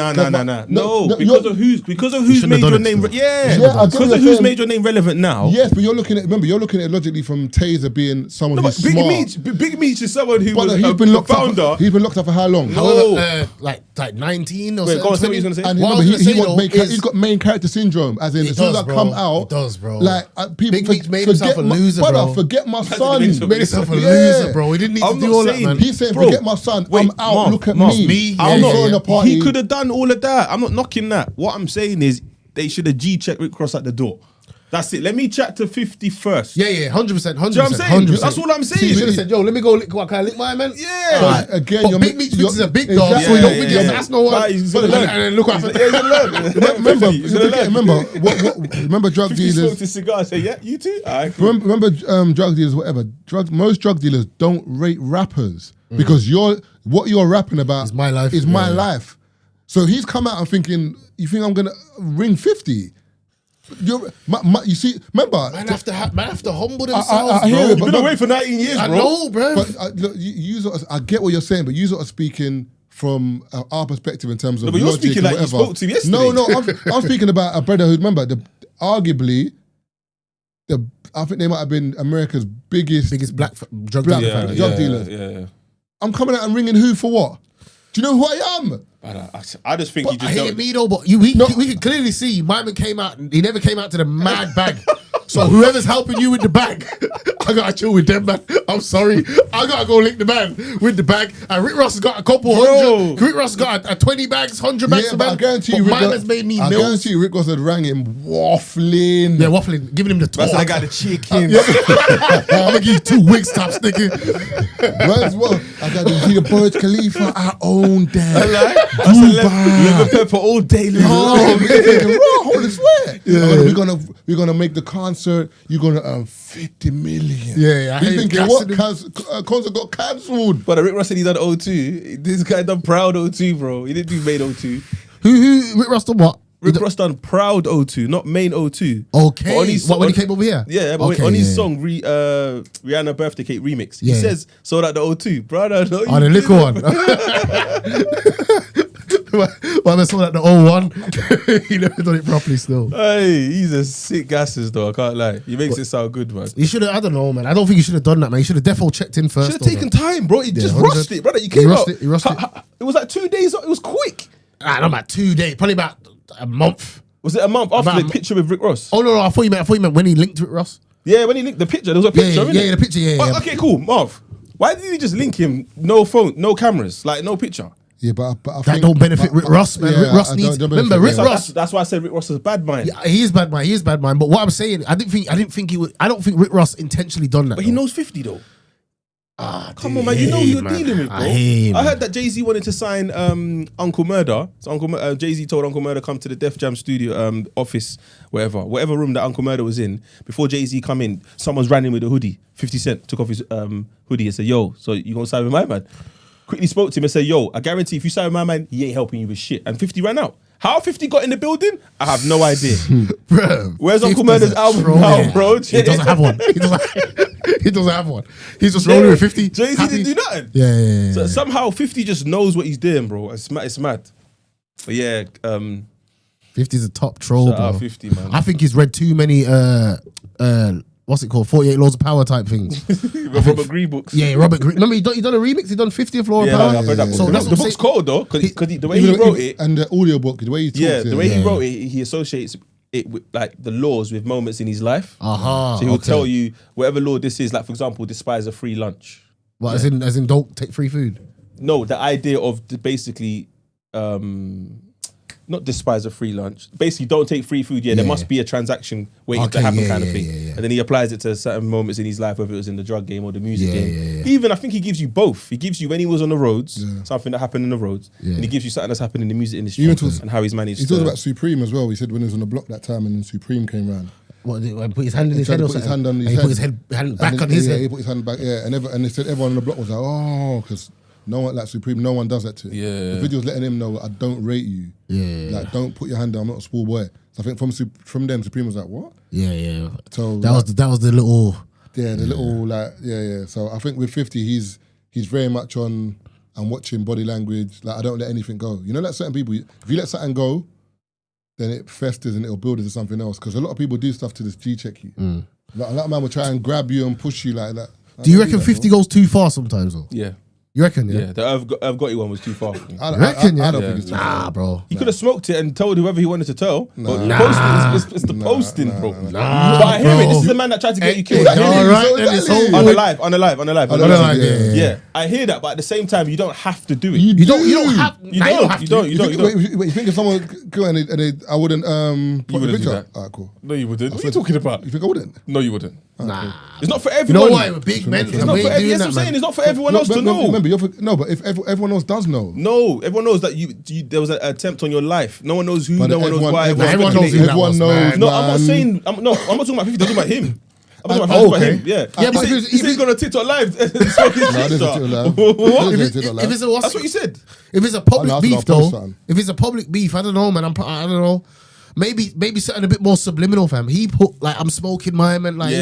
No, because of who's made your name. Because of who's made your name relevant now. Yes, but you're looking at it logically from Tazer being someone who's smart. Big Meech is someone who was he's been locked founder. Up. He's been locked up for how long? Like 19 or something. Go on, say what you're gonna say. And remember, he's got main character syndrome. As in, as soon as I come out, he does, bro. Like people Big Meech made himself a loser, bro. Forget my son. Made himself a loser, bro. He didn't need to do all that, man. He's saying, forget my son. I'm out. Look at me. I'm not on the party. He could have done all of that. I'm not knocking that. What I'm saying is they should have G-checked Rick Ross at the door. That's it. Let me chat to 50 first. Yeah, 100%. 100%. Do you know what I'm saying? That's all I'm saying. You should have said, yo, let me go lick, can I lick my man? Yeah. Again, but Big Meech thinks he's a big dog, so he don't think he's that's no one. He's gonna learn. And then look after Remember drug dealers. He smoked his cigar and said, yeah, you too? Remember drug dealers, whatever. Most drug dealers don't rate rappers because what you're rapping about is my life. Life. So he's come out and thinking, you think I'm going to ring 50? You see, remember, man have to humble themselves. I hear it, you've been away for 19 years, bro. I know, bro. But look, I get what you're saying, but you sort of speaking from our perspective in terms of but you're speaking like you spoke to him yesterday. No, I'm speaking about a brother who, remember, arguably, I think they might have been America's biggest black drug dealers. Yeah. I'm coming out and ringing who for what? Do you know who I am? I just think he just. I hear me though, but we can clearly see my man came out. He never came out to the mad bag. So whoever's helping you with the bag, I gotta chill with them, man. I'm sorry, I gotta go link the man with the bag. And Rick Ross has got a couple hundred. Rick Ross got a 20 bags, 100 bags. Yeah, but I guarantee you, mine has made me I guarantee you, Rick Ross had rang him waffling. Yeah, waffling, giving him the talk. I got the chicken. I'm gonna give you 2 wig stops, nigga. Well, I got to see the Burj Khalifa. I own that. Lemon pepper all day long. Holy sweat. We're gonna make the concert. You're gonna earn 50 million. Yeah, He's thinking what? Concert got cancelled. But Rick Ross said he done O2. This guy done Proud O2, bro. He didn't do Main O2. Who Rick Ross done what? Rick Ross done Proud O2, not Main O2. Okay. When he came over here? Yeah, but on his song Rihanna Birthday Cake Remix, he says sold out the O2. Brother, no, the liquor one. Well, I saw that the 01. He never done it properly still. Hey, he's a sick gasses though, I can't lie. He makes it sound good, man. He should have, I don't know, man. I don't think he should have done that, man. He should have defo checked in first. Should have taken time, bro. He just rushed it, brother. He came out. He rushed it. It was like 2 days, it was quick. Not about 2 days, probably about a month. Was it a month after the picture with Rick Ross? Oh, no, I thought you meant when he linked Rick Ross. Yeah, when he linked the picture, there was a picture, yeah, the picture, yeah. Okay, cool, Marv. Why didn't he just link him? No phone, no cameras, like no picture. Yeah, but I that think don't benefit Rick Ross, man. Rick Ross needs. Remember, Rick Ross. That's why I said Rick Ross is bad mind. Yeah, he is bad mind. He is bad mind. But what I'm saying, I don't think Rick Ross intentionally done that. But he knows 50 though. Come on, man. You know who you're dealing with, bro. I heard that Jay-Z wanted to sign Uncle Murder. So Jay-Z told Uncle Murder come to the Def Jam studio office, whatever room that Uncle Murder was in. Before Jay-Z come in, someone's ran in with a hoodie. 50 Cent took off his hoodie and said, "Yo, so you gonna sign with my man?" Quickly spoke to him and said, "Yo, I guarantee if you sign with my man, he ain't helping you with shit." And 50 ran out. How 50 got in the building? I have no idea. Bro, where's Uncle Murder's album now, bro? He doesn't have one. He doesn't have one. He's just rolling with 50. Jay-Z didn't do nothing. Yeah. So somehow 50 just knows what he's doing, bro. It's mad. But yeah, 50's a top troll, shout bro. out 50, man. I think he's read too many what's it called? 48 Laws of Power type things. Robert Greene books. Yeah, Robert Greene. Remember, he done a remix. He done 50th Law of Power. Yeah, I've read that book. So that's the book's cold though, because the way he wrote it, and the audiobook, the way he talks, the way he wrote it, he associates it with like the laws with moments in his life. So he will tell you whatever law this is. Like for example, despise a free lunch. What, as in don't take free food? No, the idea of basically. Not despise a free lunch. Basically, don't take free food. There must be a transaction waiting to happen, kind of thing. And then he applies it to certain moments in his life, whether it was in the drug game or the music game. Even I think he gives you both. He gives you when he was on the roads, something that happened in the roads, and he gives you something that's happened in the music industry and how he's managed. He talks about Supreme as well. He said when he was on the block that time, and then Supreme came around. What? He put his hand in his head or something? He put his hand back on his head. He put his hand back. Yeah, and they said everyone on the block was like, oh, because no one like Supreme. No one does that to him. Yeah. The video was letting him know I don't rate you. Yeah. Like don't put your hand down. I'm not a small boy. So I think from them, Supreme was like, what? Yeah. So that was the little. Yeah, the little yeah. So I think with 50, he's very much on. I'm watching body language. Like I don't let anything go. You know, like certain people, if you let something go, then it festers and it'll build into something else. Because a lot of people do stuff to this G-check you. Like, a lot of man will try and grab you and push you like that. Do you reckon 50 goes too far sometimes though? Yeah. You reckon? Yeah, the I've got you one was too far. I don't think it's too Nah, far. bro. He could have smoked it and told whoever he wanted to tell. But it's the posting, bro. But I hear it. This is the man that tried to get you killed. I hear it. On the live. Yeah, I hear that. But at the same time, you don't have to do it. You don't have. You don't. Wait, you think if someone go and I wouldn't put the picture up? Alright, cool. No, you wouldn't. What are you talking about? You think I wouldn't? No, you wouldn't. Nah. It's not for You everyone. know why? Big men. It's not for everyone. I'm saying it's not for everyone else to know. Remember, but if everyone else does know. No, everyone knows that there was an attempt on your life. No one knows who. No one knows why. Everyone knows. Everyone knows. No, I'm not saying. I'm not talking about 50. I'm talking about him. I'm talking about him. Yeah. But he's going to TikTok live. No, this is live. What? If it's a That's what you said. If it's a public beef though, if it's a public beef, I don't know, man. I don't know. Maybe something a bit more subliminal, fam. He put like I'm smoking my man, like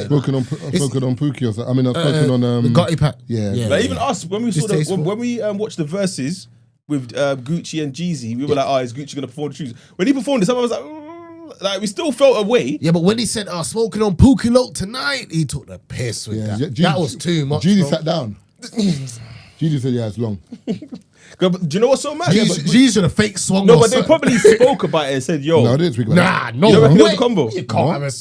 spoken on Pookie or something. I mean, I'm spoken on the Gotti Pack. Yeah. Like even us when we saw when we watched the verses with Gucci and Jeezy, we were like, oh, is Gucci gonna perform the tunes? When he performed it, someone was like, we still felt a way. Yeah, but when he said, smoking on Pookie Loc tonight, he took the piss with that. That was too much. Jeezy sat down. Jeezy said, yeah, it's long. But do you know what's so mad? Jeezy should have fake swung. No, but they probably spoke about it and said, yo. No, I didn't speak about that. No. You don't reckon it was a combo?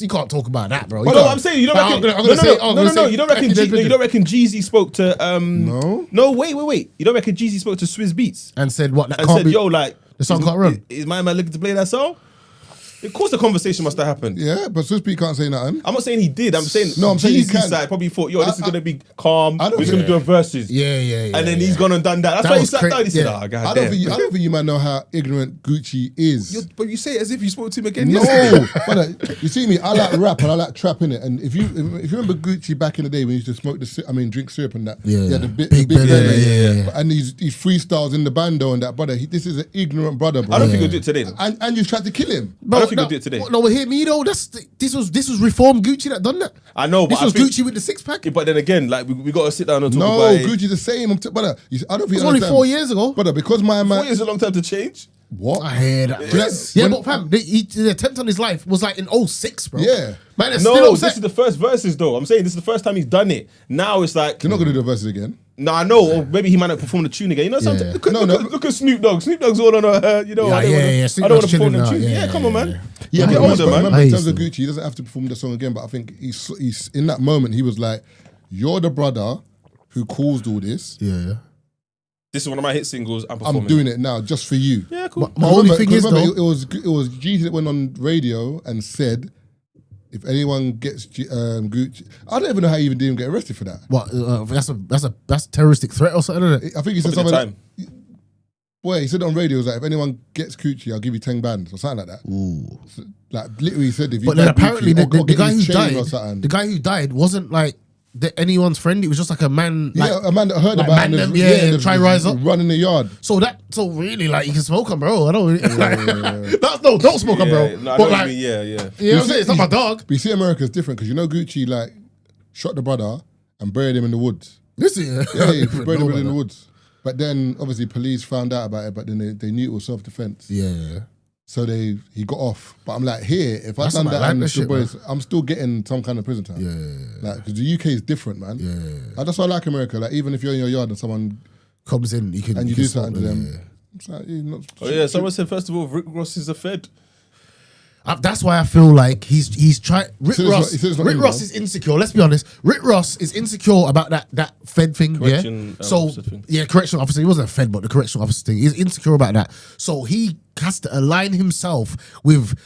You can't talk about that, bro. No, I'm saying you don't reckon. No. You don't reckon Jeezy spoke to No, wait. You don't reckon Jeezy spoke to Swizz Beats and said what? And said, yo, like the song can't run. Is my man looking to play that song? Of course, the conversation must have happened. Yeah, but Swizz Beats can't say nothing. I'm not saying he did. I'm saying Jeezy's side probably thought, yo, this is gonna be calm. We're just gonna do a verses. Yeah. And then he's gone and done that. That's why he sat down. He said, "Oh, God damn." I don't think you might know how ignorant Gucci is. But you say it as if you spoke to him again. No, but you see me. I like rap and I like trap in it. And if you remember Gucci back in the day when he used to smoke drink syrup and that. Yeah. He had the big belly. And these freestyles in the bando and that, brother. This is an ignorant brother, bro. I don't think he'll do it today. And you tried to kill him. I don't think he'll do it today. No, hear me though. This was reformed Gucci that done that. I know, but this was Gucci with the 6-pack. But then again, like we got to sit down and talk about it. No, Gucci's the same. Brother, I don't think it was only 4 years ago. Brother, because my man. 4 years is a long time to change. What? I hear that. But fam, the attempt on his life was like in 06, bro. Yeah. Man, this is the first verses though. I'm saying this is the first time he's done it. Now it's like you're not gonna do the verses again. No, I know. Or maybe he might not perform the tune again. You know, something. Look at Snoop Dogg. Snoop Dogg's all on a. I don't want to perform the tune. Yeah, come on, man. Yeah, get older, man. Remember, in terms of Gucci, he doesn't have to perform the song again. But I think he's in that moment. He was like, "You're the brother who caused all this. Yeah. This is one of my hit singles. I'm doing it now just for you." Yeah, cool. My only thing is though, it was Jeezy that went on radio and said, if anyone gets Gucci, I don't even know how you even didn't get arrested for that. What? That's a terroristic threat or something, isn't it? I think he said something. Boy, he said it on radio, was like, if anyone gets Gucci, I'll give you 10 bands or something like that. Ooh. So, like literally said, if you. But then apparently Gucci, the guy who died wasn't like anyone's friend. It was just like a man. A man that heard about him. And try rise up, run in the yard. So really, like, you can smoke on, bro. I don't really. Don't smoke on, bro. No, but like, yeah. You know what I'm saying? It's not my dog. But you see, America's different because you know Gucci like shot the brother and buried him in the woods. This is he buried him in the woods. But then obviously police found out about it. But then they knew it was self-defense. Yeah. So he got off. But I'm like, here, if I done that, I'm still getting some kind of prison time. Yeah. Like, because the UK is different, man. Yeah. That's why I like America. Like, even if you're in your yard and someone comes in, you do something to them. It's like, someone said, first of all, Rick Ross is a fed. That's why I feel like he's trying. Rick Ross is insecure. Let's be honest. Rick Ross is insecure about that Fed thing. Correctional officer. He wasn't a Fed, but the correctional officer thing. He's insecure about that. So he has to align himself with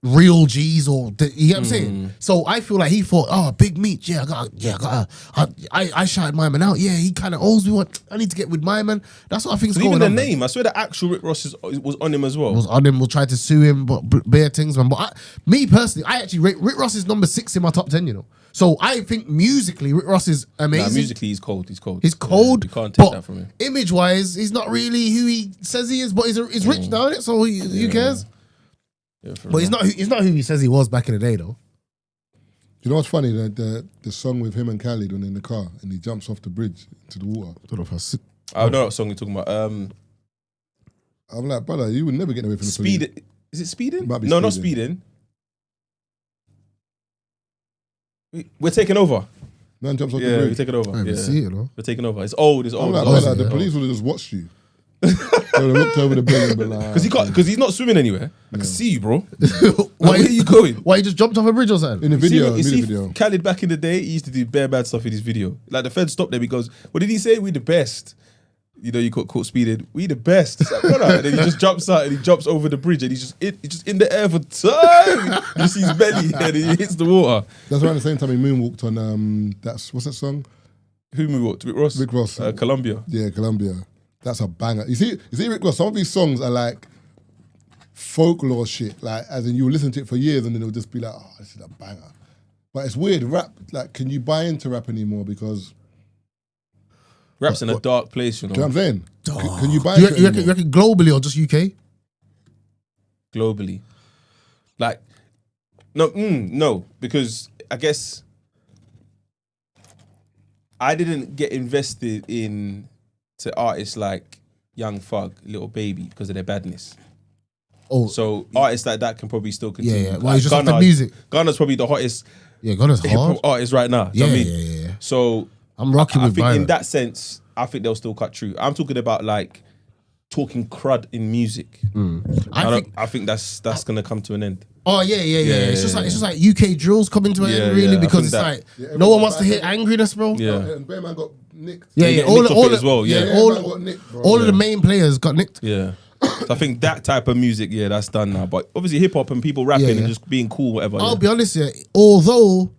real G's or you get what I'm saying. So I feel like he thought, big meat, I shouted my man out. Yeah, he kind of owes me one. I need to get with my man. That's what I think. Even the name, I swear the actual Rick Ross was on him as well. Was on him. We'll try to sue him, but bare things, man. But me personally, I actually rate Rick Ross is number 6 in my top 10. You know. So I think musically, Rick Ross is amazing. Nah, musically, he's cold. He's cold. He's cold. You can't take that from him. Image-wise, he's not really who he says he is, but he's rich now, isn't it? So who cares? Yeah, but he's not who he says he was back in the day, though. You know what's funny? The song with him and Khalid when they're in the car and he jumps off the bridge into the water. I know what song you're talking about. I'm like, brother, you would never get away from the Speed. Is it Speeding? Might be no, Speeding. not Speeding. We're taking over. Man jumps off the Yeah, bridge. we're taking over. I haven't Yeah. seen it, though. We're taking over. It's old. I'm like, brother, the police would have just watched you. They would have looked over the building and been like, Because he's not swimming anywhere. I can see you, bro. Why Where are you going? Why he just jumped off a bridge or something? in the video, You see, video. Khalid back in the day, he used to do bare bad stuff in his video. Like the Fed stopped them. He goes, "What did he say? We the best." You know, you got caught speeding. We the best. It's like, brother. And then he just jumps out and he jumps over the bridge and he's just in the air for time. You see his belly and he hits the water. That's around the same time he moonwalked on what's that song? Who moved? Rick Ross. Rick Ross. Columbia. Yeah, Columbia. That's a banger. You see Rick Ross, some of these songs are like folklore shit. Like, as in you listen to it for years and then it'll just be like, oh, this is a banger. But it's weird, rap, like, can you buy into rap anymore? Because Rap's in a dark place, you know. do you know what I'm saying? Can you buy You into it anymore? reckon globally or just UK? Globally. Like, no, because I guess I didn't get invested to artists like Young Thug, Little Baby because of their badness. Oh, So artists like that can probably still continue. yeah. Well, he's just off the music. Ghana's probably the hottest Yeah, Ghana's hip hard. hop artist right now. Do you know what I mean? Yeah. So I'm rocking I with think in Violent. that sense, I think they'll still cut through. I'm talking about like talking crud in music. I think that's gonna come to an end. Oh yeah. It's just like UK drills coming to an end, really, I because think it's that- like no one wants to hear angriness, bro. Yeah. And Bear Man got nicked. Yeah. Getting All nicked off it as well. Yeah. Bear Man got nicked, bro. all of the main players got nicked. Yeah. So I think that type of music, that's done now. But obviously hip hop and people rapping and just being cool, whatever. I'll be honest here. Although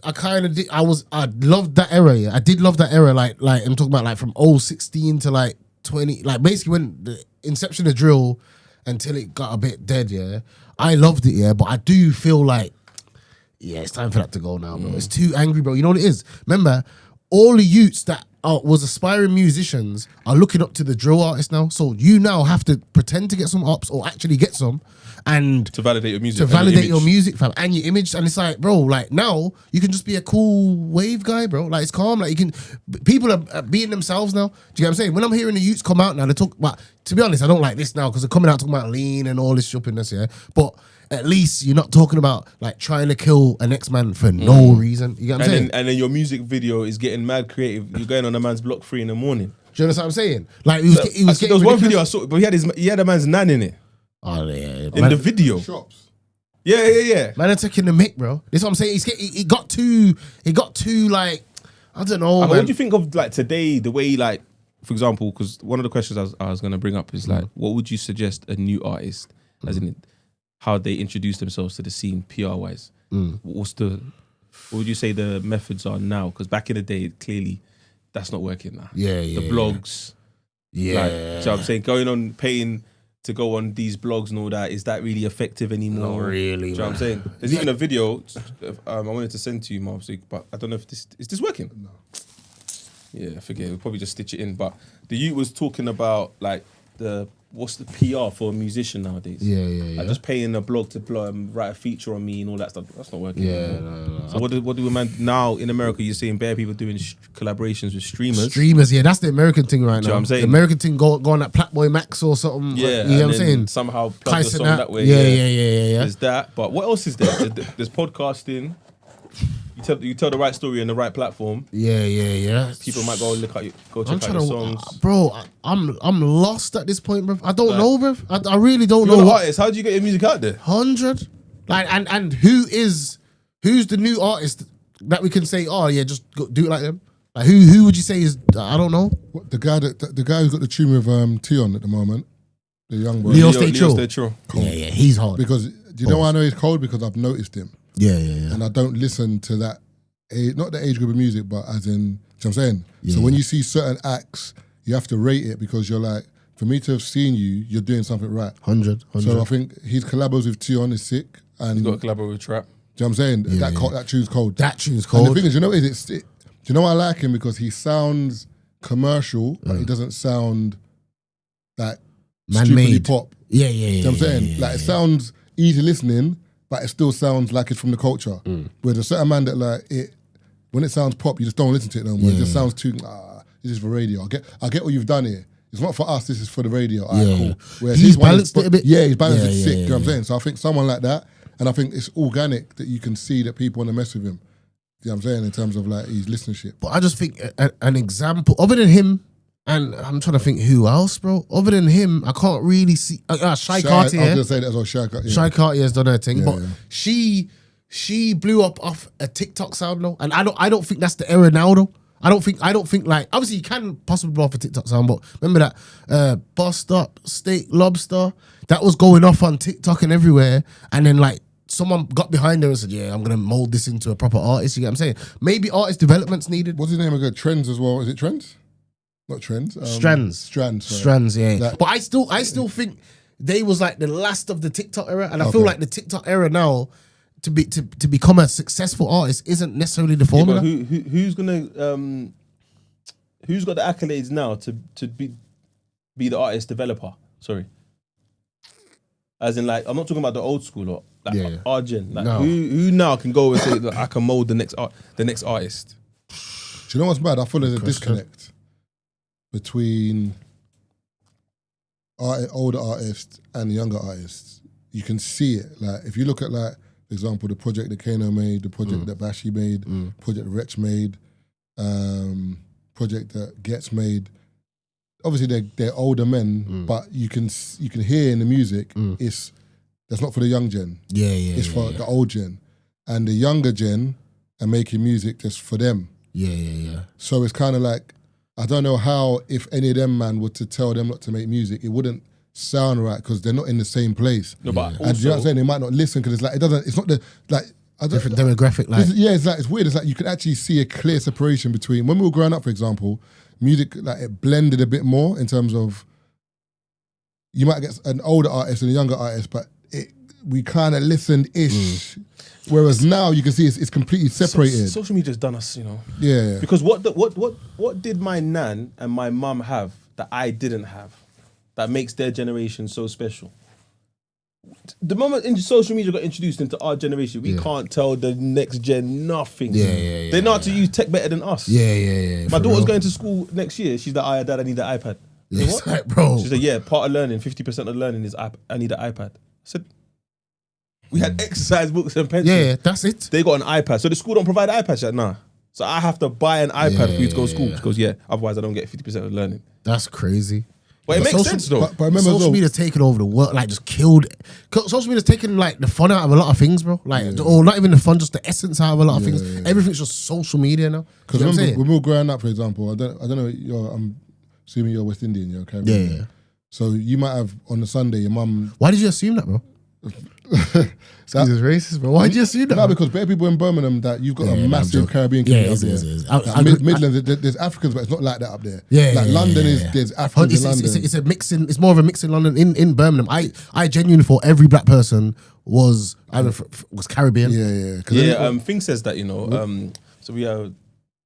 I kind of did, I loved that era. Yeah, I did love that era. Like I'm talking about like from 16 to like 20. Like basically when the inception of drill until it got a bit dead. Yeah, I loved it. Yeah, but I do feel like it's time for that to go now, bro. It's too angry, bro. You know what it is? Remember, all the youths that was aspiring musicians are looking up to the drill artists now. So you now have to pretend to get some ups or actually get some, and to validate your music. to and your validate your image. music, fam, and your image. And it's like, bro, like now you can just be a cool wave guy, bro. Like it's calm. Like you can, people are being themselves now. Do you get what I'm saying? When I'm hearing the youths come out now, they talk about. To be honest, I don't like this now because they're coming out talking about lean and all this shoppiness, yeah. But at least you're not talking about like trying to kill a next man for no reason. You get what I'm saying? And then your music video is getting mad creative. You're going on a man's block 3 a.m. Do you understand what I'm saying? Like he was There was getting one ridiculous. video I saw, but he had a man's nan in it. Oh yeah, In the video. Shops. Yeah. Man, are taking the mic, bro. This is what I'm saying. He got too like, I don't know, What man. do you think of like today, the way like, for example, because one of the questions I was going to bring up is like, what would you suggest a new artist, as in how they introduce themselves to the scene PR-wise? What would you say the methods are now? Because back in the day, clearly, that's not working now. The blogs. Yeah. Like, so I'm saying going on paying to go on these blogs and all that, is that really effective anymore? Not really, Do you know what I'm saying? There's even a video I wanted to send to you, Marv, but I don't know if is this working? No. Yeah, I forget. We'll probably just stitch it in. But the youth was talking about like what's the PR for a musician nowadays? Yeah. Like just paying a blog to write a feature on me and all that stuff. That's not working. Yeah, no. So what do we man now in America? You're seeing bare people doing collaborations with streamers. Streamers, yeah, that's the American thing right now. Do you know what I'm saying? The American thing go on that Platboy Max or something. Yeah, you know what I'm and then saying? somehow plug your Tyson song that way. Yeah. There's that, but what else is there? There's podcasting. You tell the right story on the right platform. Yeah. People might go check out I'm your trying songs. bro. I'm lost at this point, bro. I don't know, bro. I really don't You're know an what. artist. How do you get your music out there? 100, like, and who's the new artist that we can say? Oh yeah, just go, do it like them. Like who would you say is? I don't know. What, the guy who's got the tune with Tion at the moment, the young boy. Leo Stay True. Stay True. Yeah, he's hard. Because Do you know why I know he's cold? Because I've noticed him. Yeah. And I don't listen to that, not the age group of music, but as in, you know what I'm saying? Yeah. So when you see certain acts, you have to rate it because you're like, for me to have seen you, you're doing something right. 100. So I think his collabos with Tion is sick. And He's got a collabo with Trap. Do you know what I'm saying? That tune's cold. That tune's cold. And the thing is, do you know why I like him? Because he sounds commercial, but he doesn't sound like stupidly man-made. pop. Yeah. You know what I'm saying? Like, it sounds easy listening, but it still sounds like it's from the culture. Where there's a certain man that like it, when it sounds pop, you just don't listen to it no more. It just sounds too, this is for radio. I get what you've done here. It's not for us, this is for the radio. All right, cool. Whereas he's balanced it a bit. Yeah, he's balanced it sick, you know what I'm saying? So I think someone like that, and I think it's organic that you can see that people want to mess with him. You know what I'm saying? In terms of like his listenership. But I just think an example, other than him, and I'm trying to think who else, bro. Other than him, I can't really see. Shy Cartier. I was going to say that as well, Shy Cartier. Shy Cartier has done her thing, Yeah, but she blew up off a TikTok sound though, and I don't think that's the era now though. I don't think like, obviously you can possibly blow off a TikTok sound, but remember that bust up steak lobster that was going off on TikTok and everywhere, and then like someone got behind her and said, yeah, I'm gonna mold this into a proper artist. You get what I'm saying? Maybe artist development's needed. What's his name again? Trends as well. Is it Trends? Not Trends. Strands. Sorry. Strands, yeah. Like, but I still think they was like the last of the TikTok era, and I feel like the TikTok era now to become a successful artist isn't necessarily the formula. Yeah, but who's gonna who's got the accolades now to be the artist developer? Sorry, as in like I'm not talking about the old school or like our gen. Like who now can go and say that I can mold the next artist? Do you know what's bad? I feel there's a disconnect between older artists and younger artists. You can see it. Like if you look at like, for example, the project that Kano made, the project that Bashi made, project that Wretch made, project that Gets made. Obviously, they're older men, but you can hear in the music that's not for the young gen. It's for the old gen, and the younger gen are making music just for them. So it's kind of like, I don't know how, if any of them man were to tell them not to make music, it wouldn't sound right because they're not in the same place. No, but and you know what I'm saying? They might not listen because it's like, it's not the, like, different demographic. Like, it's weird. It's like you could actually see a clear separation between, when we were growing up, for example, music, like it blended a bit more in terms of, you might get an older artist and a younger artist, but we kind of listened-ish. Whereas now you can see it's completely separated. Social media's done us, you know. Yeah. Because what did my nan and my mum have that I didn't have that makes their generation so special? The moment social media got introduced into our generation, we can't tell the next gen nothing. They know how to use tech better than us. My daughter's going to school next year. She's like, Dad, I need the iPad. It's like, bro. She said, part of learning, 50% of learning is I need an iPad. I said, we had exercise books and pencils. Yeah, that's it. They got an iPad. So the school don't provide iPads. She's like, nah. So I have to buy an iPad for you to go to school. She goes, otherwise I don't get 50% of learning. That's crazy. But it makes sense though. But remember, social media's taken over the world, like just killed. Social media's taken like the fun out of a lot of things, bro. Like, or not even the fun, just the essence out of a lot of things. Everything's just social media now. Because remember, when we were growing up, for example, I don't know. I'm assuming you're West Indian, you're Caribbean. Yeah. So you might have on a Sunday, your mum. Why did you assume that, bro? Jesus racist, bro. Why did you assume that? No, because there are people in Birmingham that you've got a massive Caribbean community up there. Midlands, there's Africans, but it's not like that up there. London there's Africans in London. It's a mixing. It's more of a mix in London. In Birmingham, I genuinely thought every black person was Caribbean. Thing says that, you know. So we have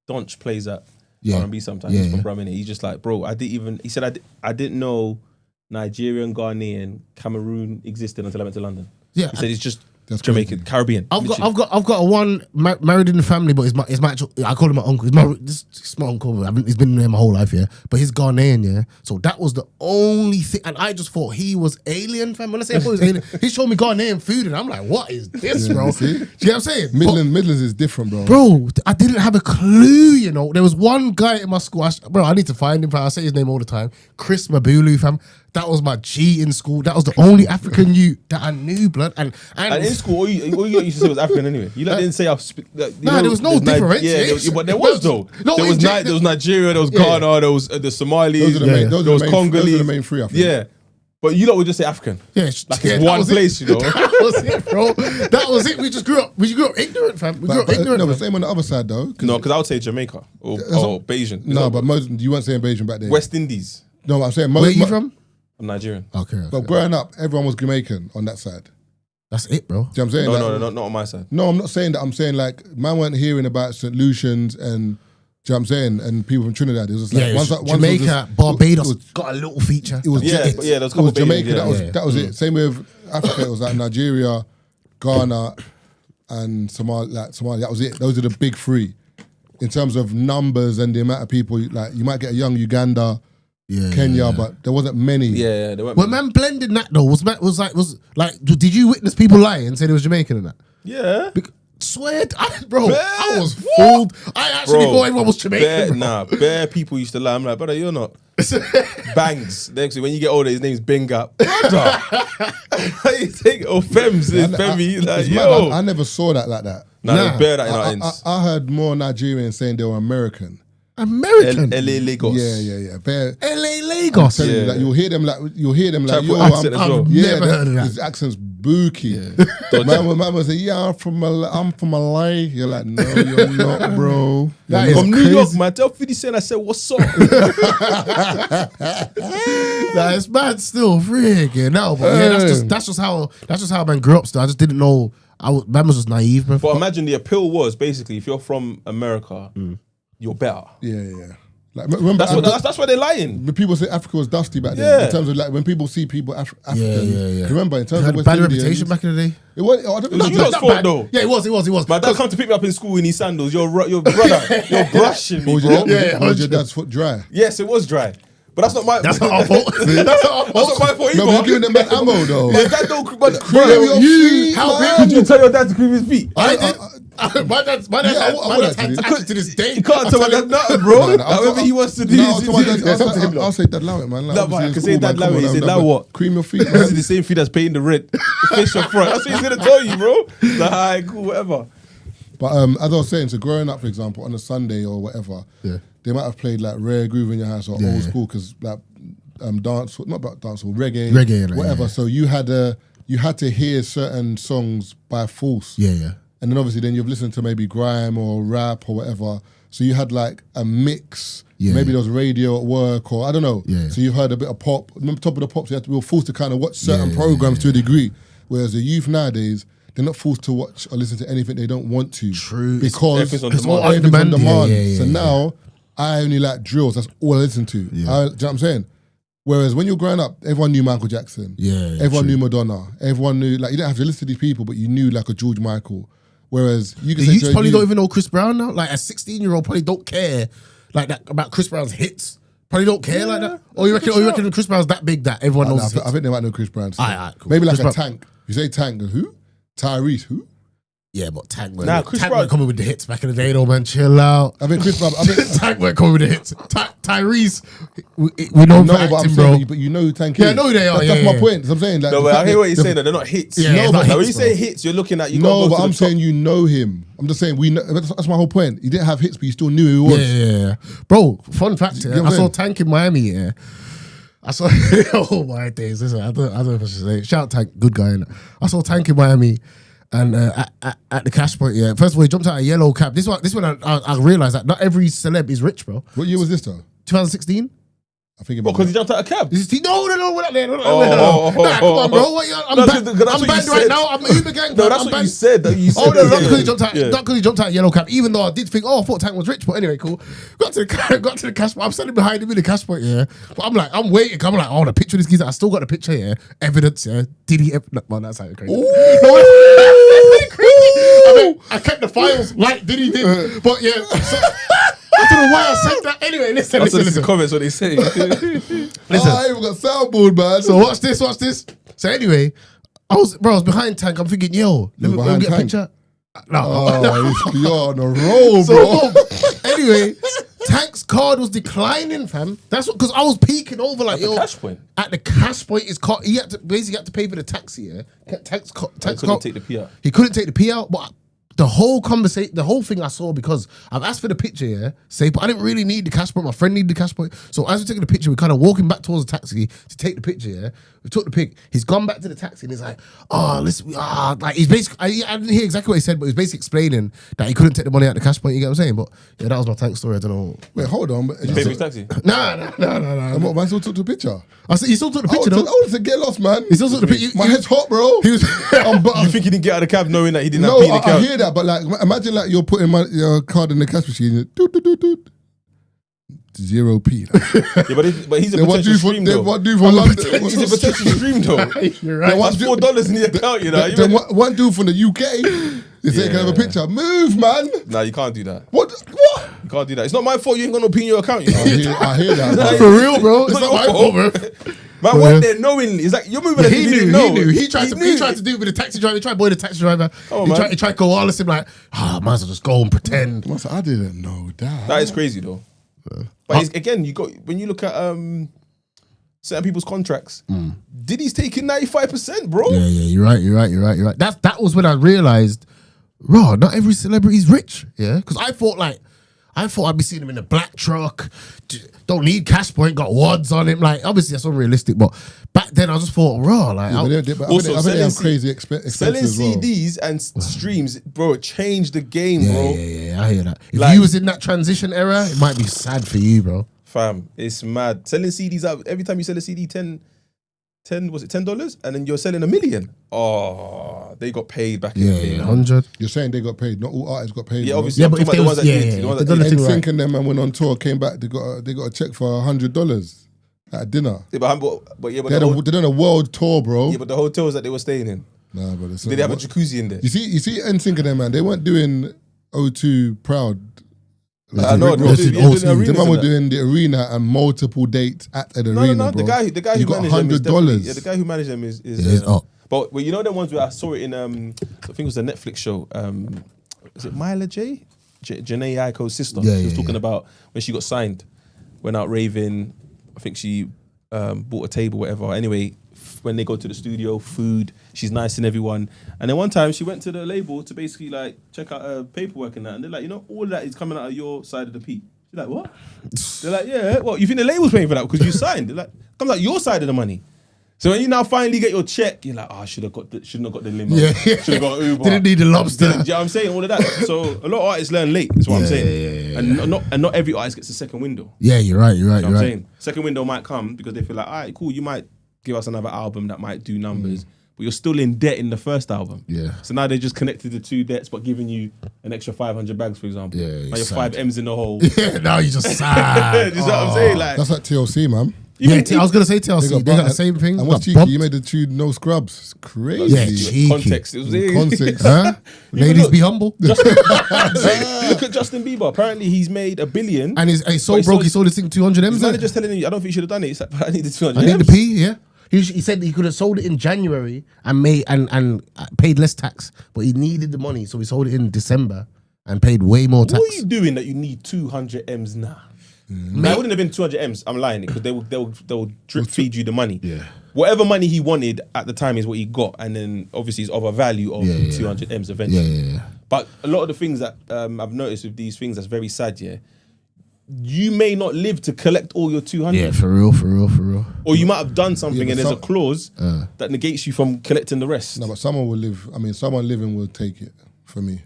Donch plays at R&B sometimes. He's from Birmingham. He's just like, bro, he said I didn't know Nigerian, Ghanaian, Cameroon existed until I went to London. He said it's just Jamaican, Caribbean. I've got a one married in the family, but it's my actual, I call him my uncle. It's my uncle. He's been there my whole life, but he's Ghanaian, So that was the only thing, and I just thought he was alien, fam. When I say I thought he was alien, he showed me Ghanaian food, and I'm like, what is this, bro? Do you know what I'm saying? Midlands is different, bro. Bro, I didn't have a clue, you know. There was one guy in my school, I need to find him, I say his name all the time, Chris Mabulu, fam. That was my G in school. That was the only African youth that I knew, blood. And in school, all you used to say was African anyway. You didn't say there was no differentiation. But there was though. There was Nigeria, there was Ghana, there was the Somalis, there was Congolese. Those are the main three, I think. Yeah. But you lot would just say African. Yeah, like it's one place, you know. That was it, bro. That was it. We grew up ignorant, fam. We grew up ignorant. No, but same on the other side though. No, because I would say Jamaica or Bayesian. No, but most you weren't saying Bayesian back then. West Indies. No, I'm saying Where are you from? I'm Nigerian. Okay. But growing up, everyone was Jamaican on that side. That's it, bro. Do you know what I'm saying? No, not on my side. No, I'm not saying that. I'm saying like man weren't hearing about St. Lucians and. Do you know what I'm saying? And people from Trinidad. It was like Jamaica, Barbados got a little feature. It was there was a couple Jamaica. Babies, That was it. Same with Africa. It was like Nigeria, Ghana, and Somalia. That was it. Those are the big three in terms of numbers and the amount of people. Like you might get a young Uganda, Kenya, but there wasn't many. Yeah, there weren't. When man blended that though, was like, did you witness people lie and say they was Jamaican and that? Yeah. Swear, bro, I was fooled. I actually thought everyone was Jamaican. Bare people used to lie. I'm like, brother, you're not. Bangs. Next, when you get older, his name's Benga. Brother, you take Fems, Femi. Like, yo, I never saw that like that. Nah, bear that in our ends. I heard more Nigerians saying they were American. LA Lagos. Yeah. LA Lagos. I'm telling you, like, you'll hear them like, yo, accent as well. Never heard of that. His accent's booky. Yeah. Man will say, yeah, I'm from LA. You're like, no, you're not, bro. That is from New crazy. York, man. Tell 50 Cent I said, what's up? Nah, it's mad still, freaking no, but yeah, that's just how man grew up. Still, I just didn't know. Man was just naive, man. But imagine the appeal was basically if you're from America, you're better. Yeah. Like, remember, that's why they're lying. When people say Africa was dusty back then, in terms of like when people see people African, remember in terms of West bad Indians, reputation back in the day. It was. I don't know. You lot's fault though. Yeah, it was. My dad come to pick me up in school in his sandals. Your brother, you're brushing me, bro. Was your dad's foot dry? Yes, it was dry. But that's not my. That's not our fault. That's not my fault either. No, you're giving them that ammo though. My dad don't. Cream your feet, How man. did you tell your dad to cream his feet? I did. My dad's to this day. You can't tell my dad nothing, bro. However he wants to do. I'll say dad allow it, man. No, but I can say dad allow it. He said allow what? Cream your feet, This man. is the same feet that's paying the rent. Face your front. That's what he's gonna tell you, bro. Like, alright, cool, whatever. But as I was saying, so growing up, for example, on a Sunday or whatever, they might have played like rare groove in your house or old school because like dance, not about dance or reggae, whatever. Yeah. So you had to hear certain songs by force. Yeah. And then obviously then you've listened to maybe grime or rap or whatever. So you had like a mix. Yeah. Maybe there was radio at work or I don't know. Yeah. So you heard a bit of pop. Remember top of the pops, we were forced to kind of watch certain programs to a degree. Whereas the youth nowadays, they're not forced to watch or listen to anything they don't want to. True. Because it's all on demand. So now I only like drills. That's all I listen to. Do you know what I'm saying? Whereas when you're growing up, everyone knew Michael Jackson. Everyone knew Madonna. Everyone knew, like, you didn't have to listen to these people, but you knew like a George Michael. Whereas you can say probably don't even know Chris Brown now. Like a 16-year-old probably don't care like that about Chris Brown's hits. Probably don't care like that. Or you reckon Chris Brown's that big that everyone knows? I think they might know Chris Brown. Cool. Maybe like Chris Tank. You say Tank, who? Tyrese, who? Yeah, but Tank Chris Tank Brown weren't coming with the hits back in the day, though, man. Chill out. I think Chris Brown. Tank weren't coming with the hits. Tyrese, we know for acting, bro. But you know who Tank is. Yeah, I know who they are. That's my point. So I'm saying. Like, no, but I hear what you're saying. They're not hits. Yeah, no, but hits, when you say hits, you're looking at. No, but I'm saying you know him. I'm just saying we know. That's my whole point. He didn't have hits, but you still knew who he was. Yeah. Bro, fun fact. I saw Tank in Miami. Yeah. I saw. Oh my days! Listen, I don't know if I should say. Shout out Tank, good guy. I saw Tank in Miami. And at the cash point, first of all, he jumped out a yellow cab. This one, I realized that not every celeb is rich, bro. What year was this though? 2016. I think because he jumped out a cab. No, we're not there. Nah, come on, bro. I'm banned right now. I'm Uber gang. No, that's what you said. Not because he jumped out. Not because he jumped out a yellow cab. Even though I did think, I thought Tank was rich. But anyway, cool. Got to the cash point. I'm standing behind him in the cash point. Yeah, but I'm waiting. I'm like, the picture of this geezer. I still got the picture. Yeah, evidence. Yeah, Diddy. Man, that's how crazy. I kept the files like Diddy did. But yeah. I don't know why I said that. Anyway, listen. Comments what they say. Listen. I even got soundboard, man. So watch this. So anyway, I was behind Tank. I'm thinking, yo, let me get a picture. No. You're on a roll, bro. Anyway, Tank's card was declining, fam. That's what, because I was peeking over like, at the cash point. At the cash point, his car, he had to pay for the taxi. Yeah, Tank's couldn't take the P out. He couldn't take the P out, but the whole conversation, the whole thing I saw, because I've asked for the picture, but I didn't really need the cash point. My friend needed the cash point. So as we're taking the picture, we're kind of walking back towards the taxi to take the picture, We took the pic. He's gone back to the taxi and he's like, like he's basically, I didn't hear exactly what he said, but he was basically explaining that he couldn't take the money out the cash point, you get what I'm saying? But yeah, that was my tank story, I don't know. Wait, hold on. Did you pay for his taxi? No. What, man still took the picture? I said, he still took the picture though. I to get lost, man. He still took the picture. My head's hot, bro. He was, you think he didn't get out of the cab knowing that he didn't have no, P in the account? I hear that, but like, imagine like you're putting your card in the cash machine, 0p. Yeah, but he's a potential stream though. What do for London? He's a potential stream though. You're right. That's $4 in the account, you know. Then one dude from the UK is taking a picture. Move, man. Nah, you can't do that. What? You can't do that. It's not my fault you ain't got no P in your account. You know? I hear that. For real, bro. It's not my fault, bro. Man went there knowingly. It's like you're moving like he you knew. didn't know. He tried to do it with the taxi driver. He tried to boy the taxi driver. Oh, He tried to go all this him like, might as well just go and pretend. I didn't know that. That is crazy though. But again, when you look at certain people's contracts, Diddy's taking 95%, bro. Yeah, you're right. That was when I realized, not every celebrity's rich. Yeah, because I thought I'd be seeing him in a black truck, don't need cash point, got wads on him. Like, obviously that's unrealistic, but back then I just thought, I think they have crazy expenses selling as well. CDs and streams, bro, it changed the game, bro. Yeah, I hear that. If you was in that transition era, it might be sad for you, bro. Fam, it's mad. Selling CDs out, every time you sell a CD, was it $10? And then you're selling 1 million. Oh, they got paid back in the day. 100. You're saying they got paid. Not all artists got paid. Yeah, bro. obviously. Yeah, but if they was, NSYNC and them man went on tour, came back, they got a check for $100 at a dinner. Yeah, but They done a world tour, bro. Yeah, but the hotels that they were staying in, Nah, but did they have a jacuzzi in there? You see NSYNC and them, man, they weren't doing O2 Proud. I know, the man were doing the arena and multiple dates at an arena. No, the guy who managed them is definitely, the guy who managed them is up. But you know the ones where I saw it in I think it was the Netflix show. Is it Myla J? Janae Aiko's sister. She was talking about when she got signed, went out raving. I think she bought a table, whatever. Anyway, when they go to the studio, food, she's nice and everyone. And then one time she went to the label to basically like check out her paperwork and that. And they're like, all of that is coming out of your side of the P. She's like, what? They're like, yeah, well, you think the label's paying for that because you signed? They're like, comes out your side of the money. So when you now finally get your check, you're like, shouldn't have got the limo. Yeah. Should have got Uber. Didn't need the lobster. You know what I'm saying? All of that. So a lot of artists learn late, is what I'm saying. Yeah. And not every artist gets a second window. Yeah, you're right. You know what I'm saying? Second window might come because they feel like, all right, cool, you might give us another album that might do numbers, but you're still in debt in the first album. Yeah. So now they just connected the two debts, but giving you an extra 500 bags, for example. Yeah. Now you're 5 M's in the hole. Yeah, now you're just sad. You know what I'm saying? Like, that's like TLC, man. I was going to say TLC. They got the same thing. And what's cheeky? You made the tune No Scrubs. It's crazy. Yeah, cheeky. Context. It was context. Huh? Ladies, be humble. Look at Justin Bieber. Apparently, he's made $1 billion. And he's so broke, he sold this thing 200 M's. His manager's telling him, I don't think you should have done it. He's like, but I need the 200 M's. I need the P, yeah. He said he could have sold it in January and paid less tax, but he needed the money, so he sold it in December and paid way more tax. What are you doing that you need 200 M's now? It wouldn't have been 200 M's. I'm lying because they'll drip feed you the money. Yeah. Whatever money he wanted at the time is what he got, and then obviously it's of a value of 200 M's eventually. Yeah. But a lot of the things that I've noticed with these things that's very sad. Yeah. You may not live to collect all your 200. Yeah, for real. Or you might have done something and there's a clause that negates you from collecting the rest. No, but someone will live. I mean, someone living will take it for me.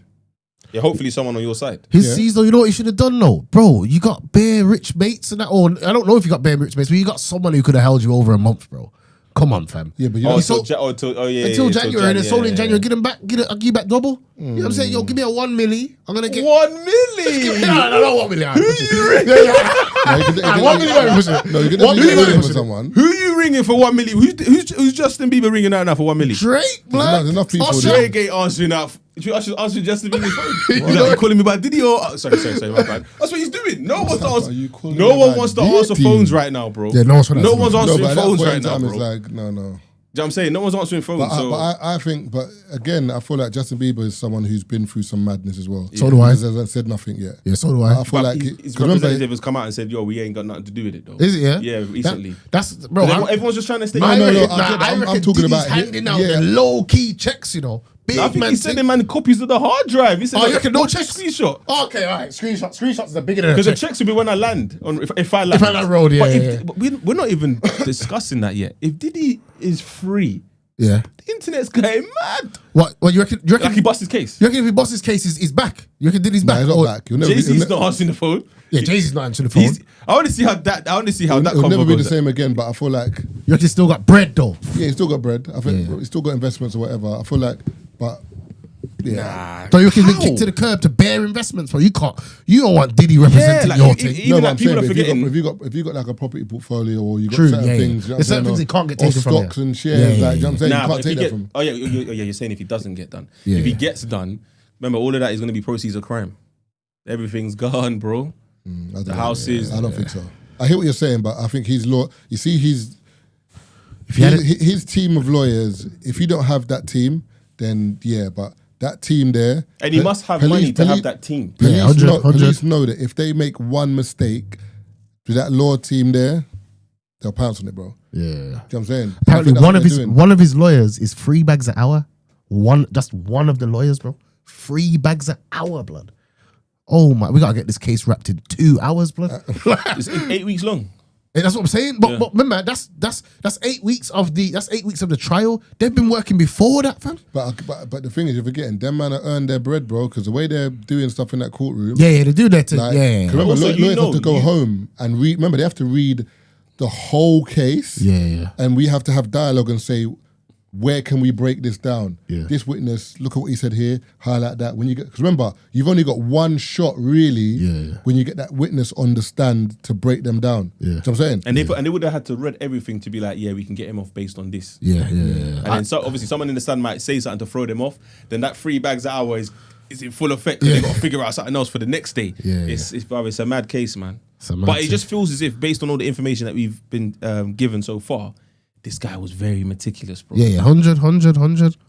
Yeah, hopefully someone on your side. His C's though, you know what he should have done though? Bro, you got bare rich mates and that, or I don't know if you got bare rich mates, but you got someone who could have held you over a month, bro. Come on, fam. Yeah, but you until January, and it's sold in January. Get him back. I'll give you back double. You know what I'm saying? Yo, give me a 1 milli. I'm gonna get 1 milli. No, 1 million. Who you ringing? 1 million. No, you can definitely ring for someone. Who you ringing for 1 milli? Who's Justin Bieber ringing out now for 1 milli? Drake, Black. There's enough people. Drake ain't answering out. I should answer Justin Bieber's phone. He's like, you calling me by Diddy or sorry, my bad. That's what he's doing. No one wants to answer phones right now, bro. Yeah, no one's answering phones right now, bro. It's like no. You know what I'm saying? No one's answering phones. But I think, but again, I feel like Justin Bieber is someone who's been through some madness as well. So do I. He hasn't said nothing yet. Yeah, so do I. I feel like his representative has come out and said, "Yo, we ain't got nothing to do with it, though." Is it? Yeah. Yeah, recently. That's bro. Everyone's just trying to stay. No. I'm talking about handing out the low key checks, you know. Big I think man he sent him man copies of the hard drive. He said, you reckon no checks? Screenshot. Okay, all right. Screenshots are bigger than Because a the check. checks will be when I land. If I land. If I land road, yeah. But we're not even discussing that yet. If Diddy is free, Yeah. the internet's going mad. What you reckon? Like he bust his case. You reckon if he busts his case, he's back? You reckon Diddy's back? He's not back. Jay-Z's not answering the phone. Yeah, Jay-Z's not answering the phone. I want to see how that. It'll never be the same again. But I feel like You reckon he's still got bread though? yeah, he's still got bread. I think he's still got investments or whatever. I feel like, but yeah. So you reckon he's been kicked to the curb to bare investments, bro? You don't want Diddy representing like, your thing. No, Even but like I'm people saying, are forgetting. if you got like a property portfolio or you got True, certain yeah, things, yeah. There's certain things he can't get taken from stocks you. and shares, Yeah, like you know what I'm saying, Nah, you but can't if he take that get, from. oh yeah, you're saying if he doesn't get done. Yeah, If he yeah. gets done, remember all of that is going to be proceeds of crime. Everything's gone, bro. The houses. I don't think so. I hear what you're saying, but I think his law. You see, his team of lawyers. If you don't have that team, then yeah, but that team there, And he must have money to have that team. Yeah, 100. Police know that if they make one mistake to that law team there, they'll pounce on it, bro. Yeah. You know what I'm saying? Apparently, I think that's what they're doing. one of his lawyers is 3 bags an hour. Just one of the lawyers, bro. 3 bags an hour, blood. Oh my, we gotta get this case wrapped in 2 hours, blood. It's 8 weeks long. That's what I'm saying. But remember, that's 8 weeks of the trial. They've been working before that, fam. But the thing is, you're forgetting them man earn their bread, bro. Because the way they're doing stuff in that courtroom, Yeah, they do that too. like, Yeah. Remember, Also, lawyers have to go home and read. Remember, they have to read the whole case. Yeah. And we have to have dialogue and say, where can we break this down? Yeah. This witness, look at what he said here, highlight that. When you get, because remember, you've only got one shot really. Yeah. When you get that witness on the stand to break them down. Yeah. You know what I'm saying? And they would have had to read everything to be like, yeah, we can get him off based on this. Yeah. And then so obviously someone in the stand might say something to throw them off. Then that 3 bags an hour is in full effect. They've got to figure out something else for the next day. Yeah, It's a mad case, man. a mad But it case. just feels as if, based on all the information that we've been given so far, this guy was very meticulous, bro. Yeah. 100.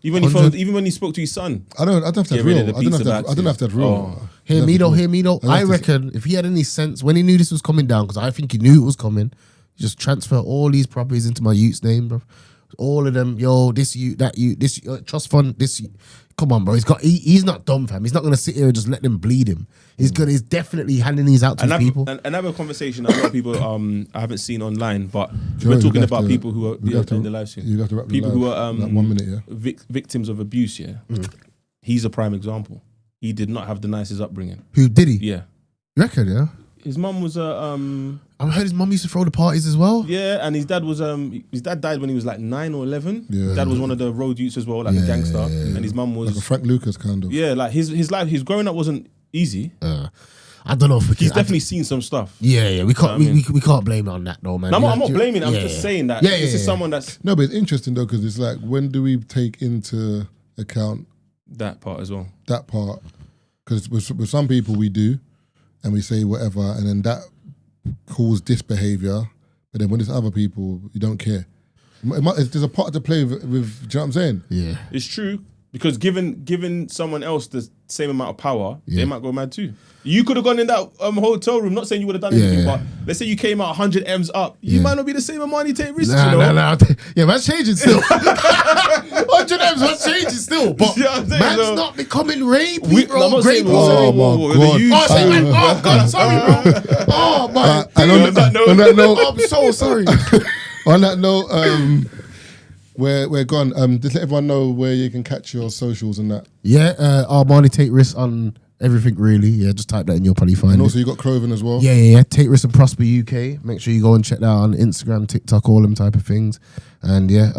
Even when he spoke to his son. I don't have to Get have rid real. of the I don't pizza have to bags, have real. Oh. Hear me though. I I reckon if he had any sense, when he knew this was coming down, because I think he knew it was coming, just transfer all these properties into my youth's name, bro. All of them, this you, that you, this trust fund, this. Come on, bro. He's not dumb, fam. He's not gonna sit here and just let them bleed him. He's definitely handing these out to his people. And have a conversation that a lot of people I haven't seen online, but we're talking about people who are in the live stream. You have to wrap the people live, who are like 1 minute, yeah. Victims of abuse. Yeah, he's a prime example. He did not have the nicest upbringing. Who did he? Yeah, You reckon? Yeah. his mum was I've heard his mum used to throw the parties as well. yeah, and his dad was his dad died when he was like 9 or 11. Yeah. His dad was one of the road youths as well, like a gangster, and his mum was Like a Frank Lucas kind of. yeah, like his life, his growing up wasn't easy. I don't know if we can. He's definitely seen some stuff. Yeah. We can't. You know what I we can't blame it on that though, man. No, I'm not blaming. I'm Yeah, just yeah. saying that Yeah, this is yeah. someone that's No, but it's interesting though, because it's like, when do we take into account that part as well. that part? Because with some people we do, and we say whatever, and then that caused this behavior. But then when it's other people, you don't care. There's a part to play with. Do you know what I'm saying? Yeah. It's true because given someone else the same amount of power, they might go mad too. You could have gone in that hotel room. Not saying you would have done anything, but let's say you came out 100 M's up. You might not be the same Armani take risks. Nah. Yeah, man's changing still. 100 M's, man's changing still. But You know what I'm saying, man's though? not becoming rapey, bro. I'm not saying Oh, my God. Oh, see, man. Oh, God, sorry, bro. Oh, my. And on that note, I'm so sorry. on that note, we're gone. Just let everyone know where you can catch your socials and that. Yeah, Armani take risks on everything, really. Yeah, just type that in, you'll probably find And it. also, you got Cloven as well. Yeah. Take risks and prosper UK. Make sure you go and check that out on Instagram, TikTok, all them type of things. And yeah,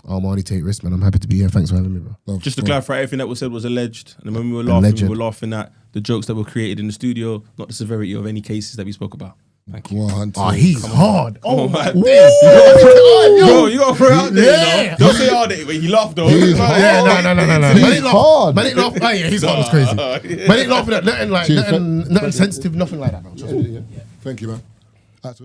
Armani take risks, man. I'm happy to be here. Thanks for having me, bro. Love. Just to clarify, everything that was said was alleged. And when we were laughing, we were laughing at the jokes that were created in the studio, not the severity of any cases that we spoke about. Thank you. Go on, Hunter. Oh, he's hard. Oh, my Bro, days. you gotta throw it out there. Yeah. You know? Don't say hard, but he laughed though. He's hard. Yeah, no. Man He's ain't laugh. hard. Man ain't laugh. Oh, yeah, he's hard as crazy. Yeah. Man ain't laughing at nothing like Cheers, nothing sensitive, nothing like that, bro. Trust me. Thank you, man. That's